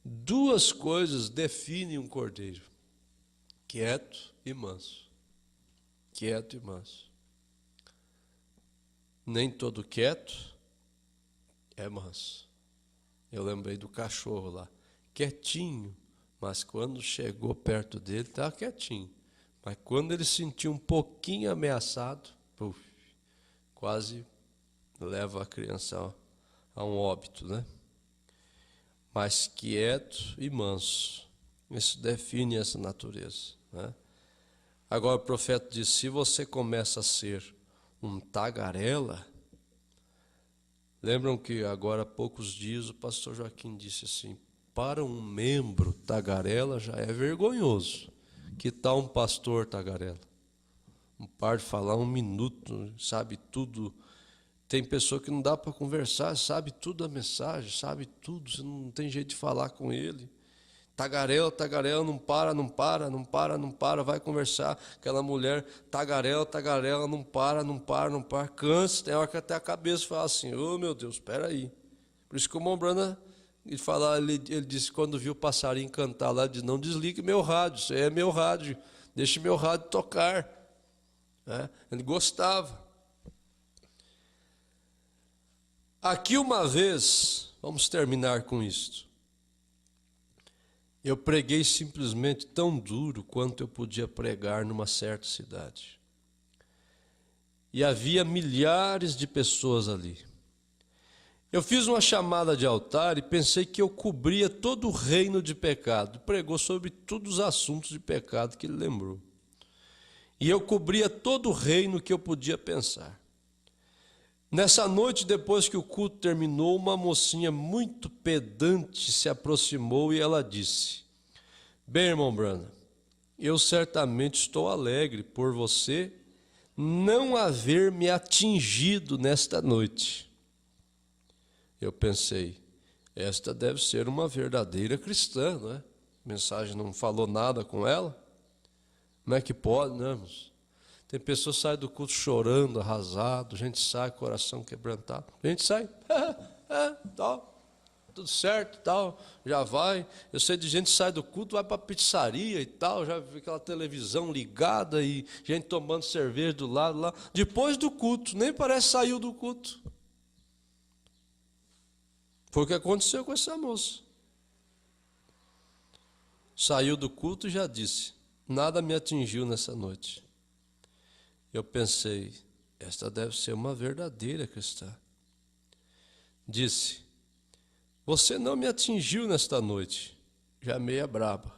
2 coisas definem um cordeiro: quieto e manso. Quieto e manso. Nem todo quieto é manso. Eu lembrei do cachorro lá, quietinho, mas quando chegou perto dele, estava quietinho. Mas quando ele se sentiu um pouquinho ameaçado, quase leva a criança a um óbito, né? Mas quieto e manso, isso define essa natureza, né? Agora o profeta diz, se você começa a ser um tagarela, lembram que agora há poucos dias o pastor Joaquim disse assim, para um membro tagarela já é vergonhoso. Que tal um pastor tagarela? Um par de falar 1 minuto, sabe tudo. Tem pessoa que não dá para conversar, sabe tudo a mensagem, sabe tudo, você não tem jeito de falar com ele. Tagarela, não para, vai conversar. Aquela mulher, tagarela, não para, cansa, tem hora que até a cabeça fala assim, oh meu Deus, espera aí. Por isso que o irmão Brana, ele disse, quando viu o passarinho cantar lá, ele disse, não desligue meu rádio, isso aí é meu rádio, deixe meu rádio tocar. Ele gostava. Aqui uma vez, vamos terminar com isto. Eu preguei simplesmente tão duro quanto eu podia pregar numa certa cidade. E havia milhares de pessoas ali. Eu fiz uma chamada de altar e pensei que eu cobria todo o reino de pecado. Pregou sobre todos os assuntos de pecado que ele lembrou. E eu cobria todo o reino que eu podia pensar. Nessa noite, depois que o culto terminou, uma mocinha muito pedante se aproximou e ela disse, bem, irmão Branham, eu certamente estou alegre por você não haver me atingido nesta noite. Eu pensei, esta deve ser uma verdadeira cristã, não é? A mensagem não falou nada com ela. Como é que pode, né, irmãos? Tem pessoas que saem do culto chorando, arrasado, a gente sai com o coração quebrantado. A gente sai, tal, tudo certo, tal, já vai. Eu sei de gente que sai do culto, vai para a pizzaria e tal, já vi aquela televisão ligada e gente tomando cerveja do lado lá. Depois do culto, nem parece que saiu do culto. Foi o que aconteceu com essa moça. Saiu do culto e já disse, nada me atingiu nessa noite. Eu pensei, esta deve ser uma verdadeira cristã. Disse: você não me atingiu nesta noite. Já meia braba.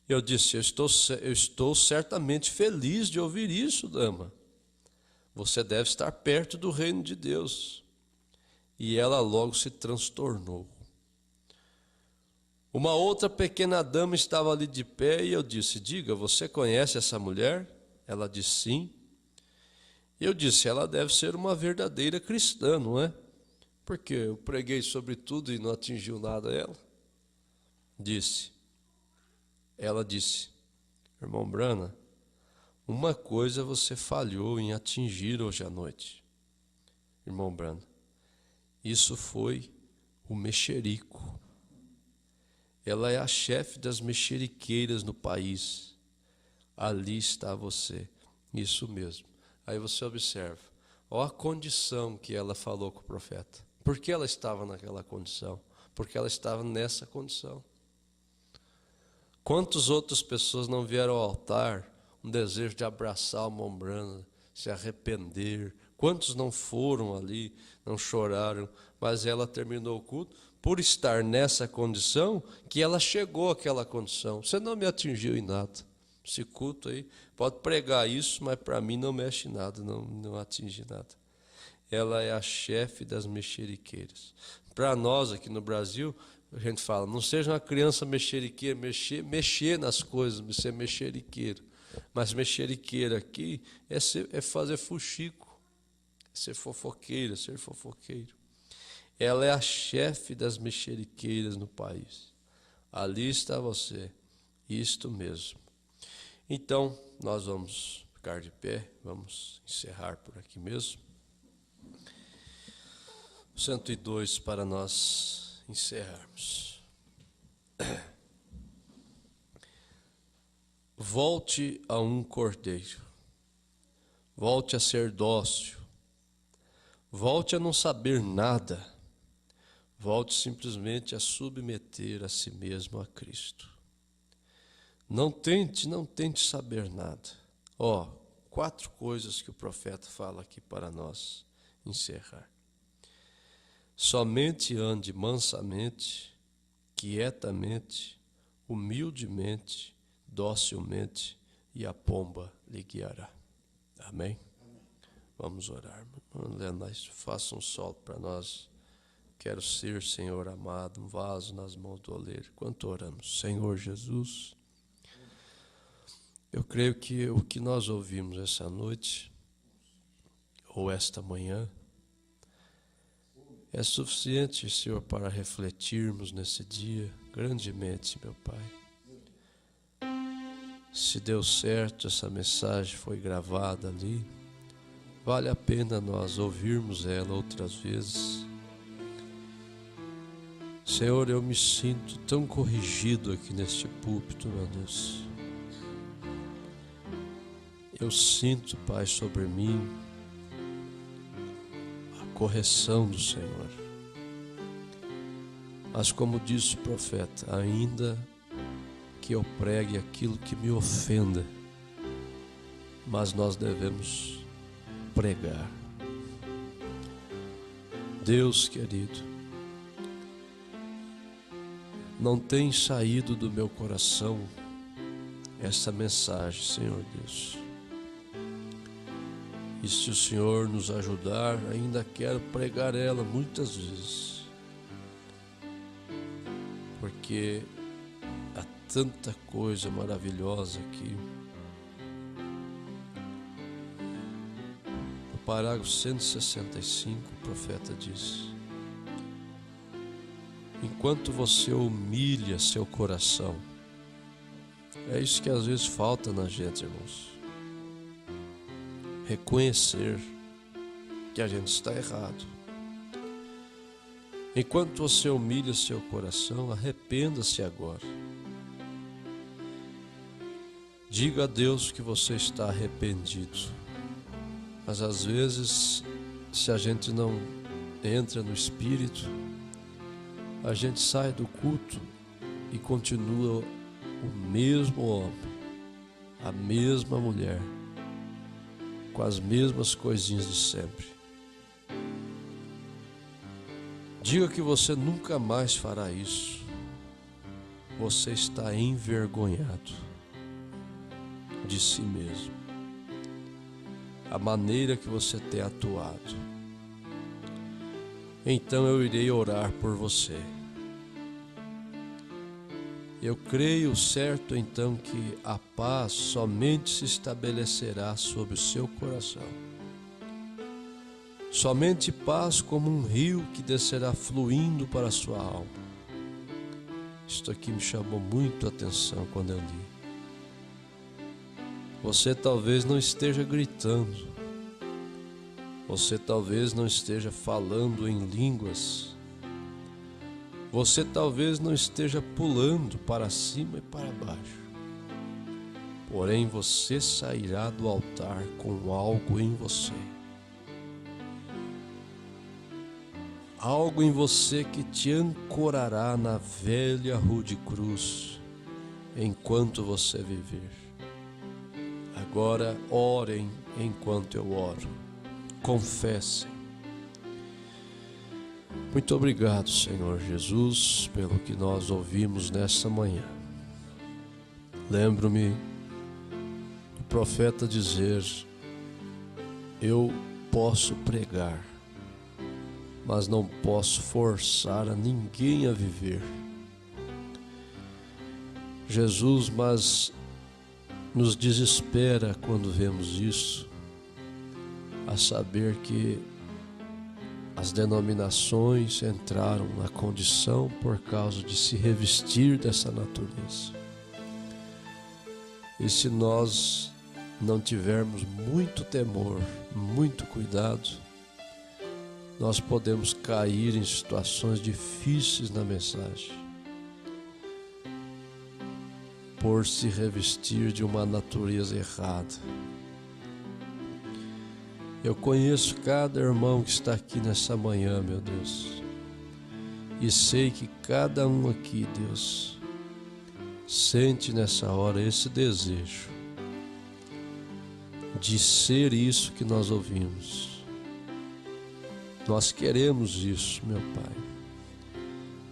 Eu disse: eu estou certamente feliz de ouvir isso, dama. Você deve estar perto do reino de Deus. E ela logo se transtornou. Uma outra pequena dama estava ali de pé e eu disse: diga, você conhece essa mulher? Ela disse: sim. Eu disse: ela deve ser uma verdadeira cristã, não é? Porque eu preguei sobre tudo e não atingiu nada ela. Ela disse: irmão Branham, uma coisa você falhou em atingir hoje à noite. Irmão Branham, isso foi o mexerico. Ela é a chefe das mexeriqueiras no país. Ali está você. Isso mesmo. Aí você observa. Olha a condição que ela falou com o profeta. Por que ela estava naquela condição? Porque ela estava nessa condição. Quantas outras pessoas não vieram ao altar, um desejo de abraçar o irmão Branham, se arrepender? Quantos não foram ali, não choraram, mas ela terminou o culto por estar nessa condição que ela chegou àquela condição. Você não me atingiu em nada. Esse culto aí, pode pregar isso, mas para mim não mexe em nada, não atinge nada. Ela é a chefe das mexeriqueiras. Para nós aqui no Brasil, a gente fala: não seja uma criança mexeriqueira, mexer nas coisas, ser mexeriqueiro. Mas mexeriqueira aqui é fazer fuxico, é ser fofoqueira, ser fofoqueiro. Ela é a chefe das mexeriqueiras no país. Ali está você, isto mesmo. Então, nós vamos ficar de pé, vamos encerrar por aqui mesmo. 102 para nós encerrarmos. Volte a um cordeiro, volte a ser dócil, volte a não saber nada, volte simplesmente a submeter a si mesmo a Cristo. Não tente saber nada. 4 coisas que o profeta fala aqui para nós encerrar. Somente ande mansamente, quietamente, humildemente, docilmente, e a pomba lhe guiará. Amém? Vamos orar. Leonardo, faça um sol para nós. Quero ser, Senhor amado, um vaso nas mãos do oleiro. Quanto oramos? Senhor Jesus, eu creio que o que nós ouvimos essa noite, ou esta manhã, é suficiente, Senhor, para refletirmos nesse dia grandemente, meu Pai. Se deu certo, essa mensagem foi gravada ali, vale a pena nós ouvirmos ela outras vezes. Senhor, eu me sinto tão corrigido aqui neste púlpito, meu Deus. Eu sinto, Pai, sobre mim a correção do Senhor. Mas como disse o profeta, ainda que eu pregue aquilo que me ofenda, mas nós devemos pregar. Deus querido, não tem saído do meu coração essa mensagem, Senhor Deus. E se o Senhor nos ajudar, ainda quero pregar ela muitas vezes, porque há tanta coisa maravilhosa aqui. No parágrafo 165, o profeta diz: enquanto você humilha seu coração, é isso que às vezes falta na gente, irmãos. Reconhecer que a gente está errado. Enquanto você humilha seu coração, arrependa-se agora. Diga a Deus que você está arrependido. Mas às vezes, se a gente não entra no Espírito, a gente sai do culto e continua o mesmo homem, a mesma mulher, com as mesmas coisinhas de sempre. Diga que você nunca mais fará isso. Você está envergonhado de si mesmo. A maneira que você tem atuado. Então eu irei orar por você. Eu creio certo então que a paz somente se estabelecerá sobre o seu coração. Somente paz como um rio que descerá fluindo para a sua alma. Isto aqui me chamou muito a atenção quando eu li. Você talvez não esteja gritando. Você talvez não esteja falando em línguas. Você talvez não esteja pulando para cima e para baixo. Porém, você sairá do altar com algo em você. Algo em você que te ancorará na velha rude cruz enquanto você viver. Agora orem enquanto eu oro. Confessem. Muito obrigado, Senhor Jesus, pelo que nós ouvimos nessa manhã. Lembro-me do profeta dizer: eu posso pregar, mas não posso forçar a ninguém a viver. Jesus, mas nos desespera quando vemos isso, a saber que as denominações entraram na condição por causa de se revestir dessa natureza. E se nós não tivermos muito temor, muito cuidado, nós podemos cair em situações difíceis na mensagem, por se revestir de uma natureza errada. Eu conheço cada irmão que está aqui nessa manhã, meu Deus, e sei que cada um aqui, Deus, sente nessa hora esse desejo de ser isso que nós ouvimos. Nós queremos isso, meu Pai.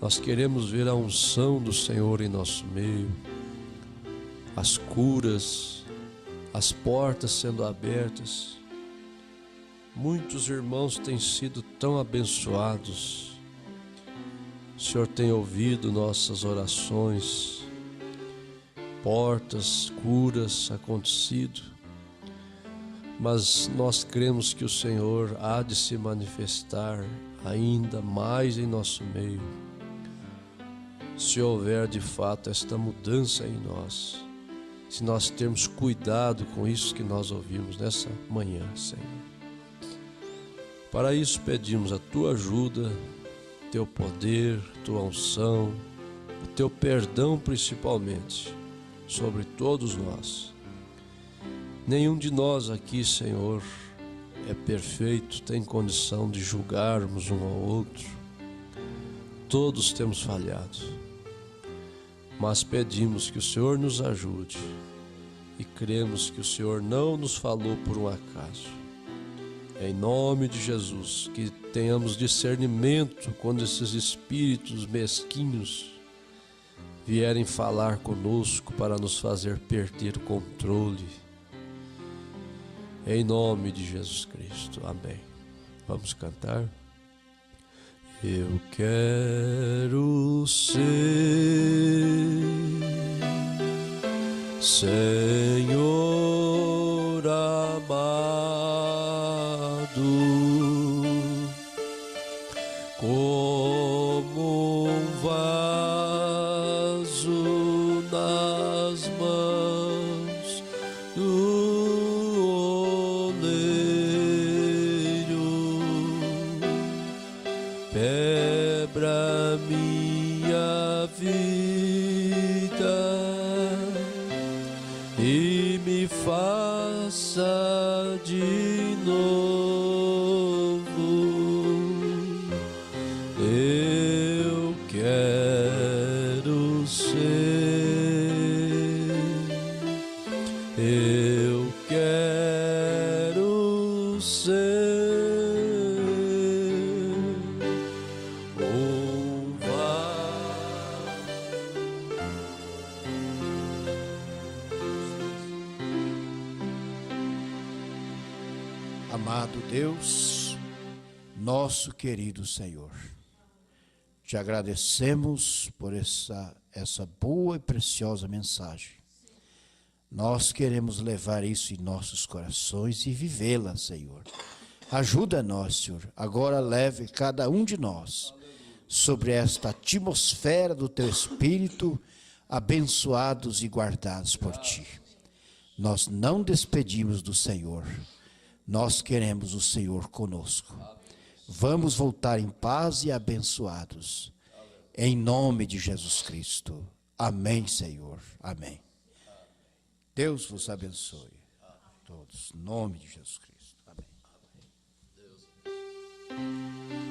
Nós queremos ver a unção do Senhor em nosso meio, as curas, as portas sendo abertas. Muitos irmãos têm sido tão abençoados. O Senhor tem ouvido nossas orações, portas, curas acontecido, mas nós cremos que o Senhor há de se manifestar ainda mais em nosso meio, se houver de fato esta mudança em nós, se nós termos cuidado com isso que nós ouvimos nessa manhã, Senhor. Para isso pedimos a Tua ajuda, Teu poder, Tua unção, o Teu perdão principalmente, sobre todos nós. Nenhum de nós aqui, Senhor, é perfeito, tem condição de julgarmos um ao outro. Todos temos falhado, mas pedimos que o Senhor nos ajude e cremos que o Senhor não nos falou por um acaso. Em nome de Jesus, que tenhamos discernimento quando esses espíritos mesquinhos vierem falar conosco para nos fazer perder o controle. Em nome de Jesus Cristo. Amém. Vamos cantar? Eu quero ser, Senhor amado, como um vaso nas mãos do oleiro. Quebra minha vida e me faça de novo. Eu quero ser, eu quero Amado Deus, nosso querido Senhor, te agradecemos por essa boa e preciosa mensagem. Nós queremos levar isso em nossos corações e vivê-la, Senhor. Ajuda-nos, Senhor. Agora leve cada um de nós sobre esta atmosfera do Teu Espírito, abençoados e guardados por Ti. Nós não despedimos do Senhor. Nós queremos o Senhor conosco. Vamos voltar em paz e abençoados. Em nome de Jesus Cristo. Amém, Senhor. Amém. Deus vos abençoe. Todos. Em nome de Jesus Cristo. Amém.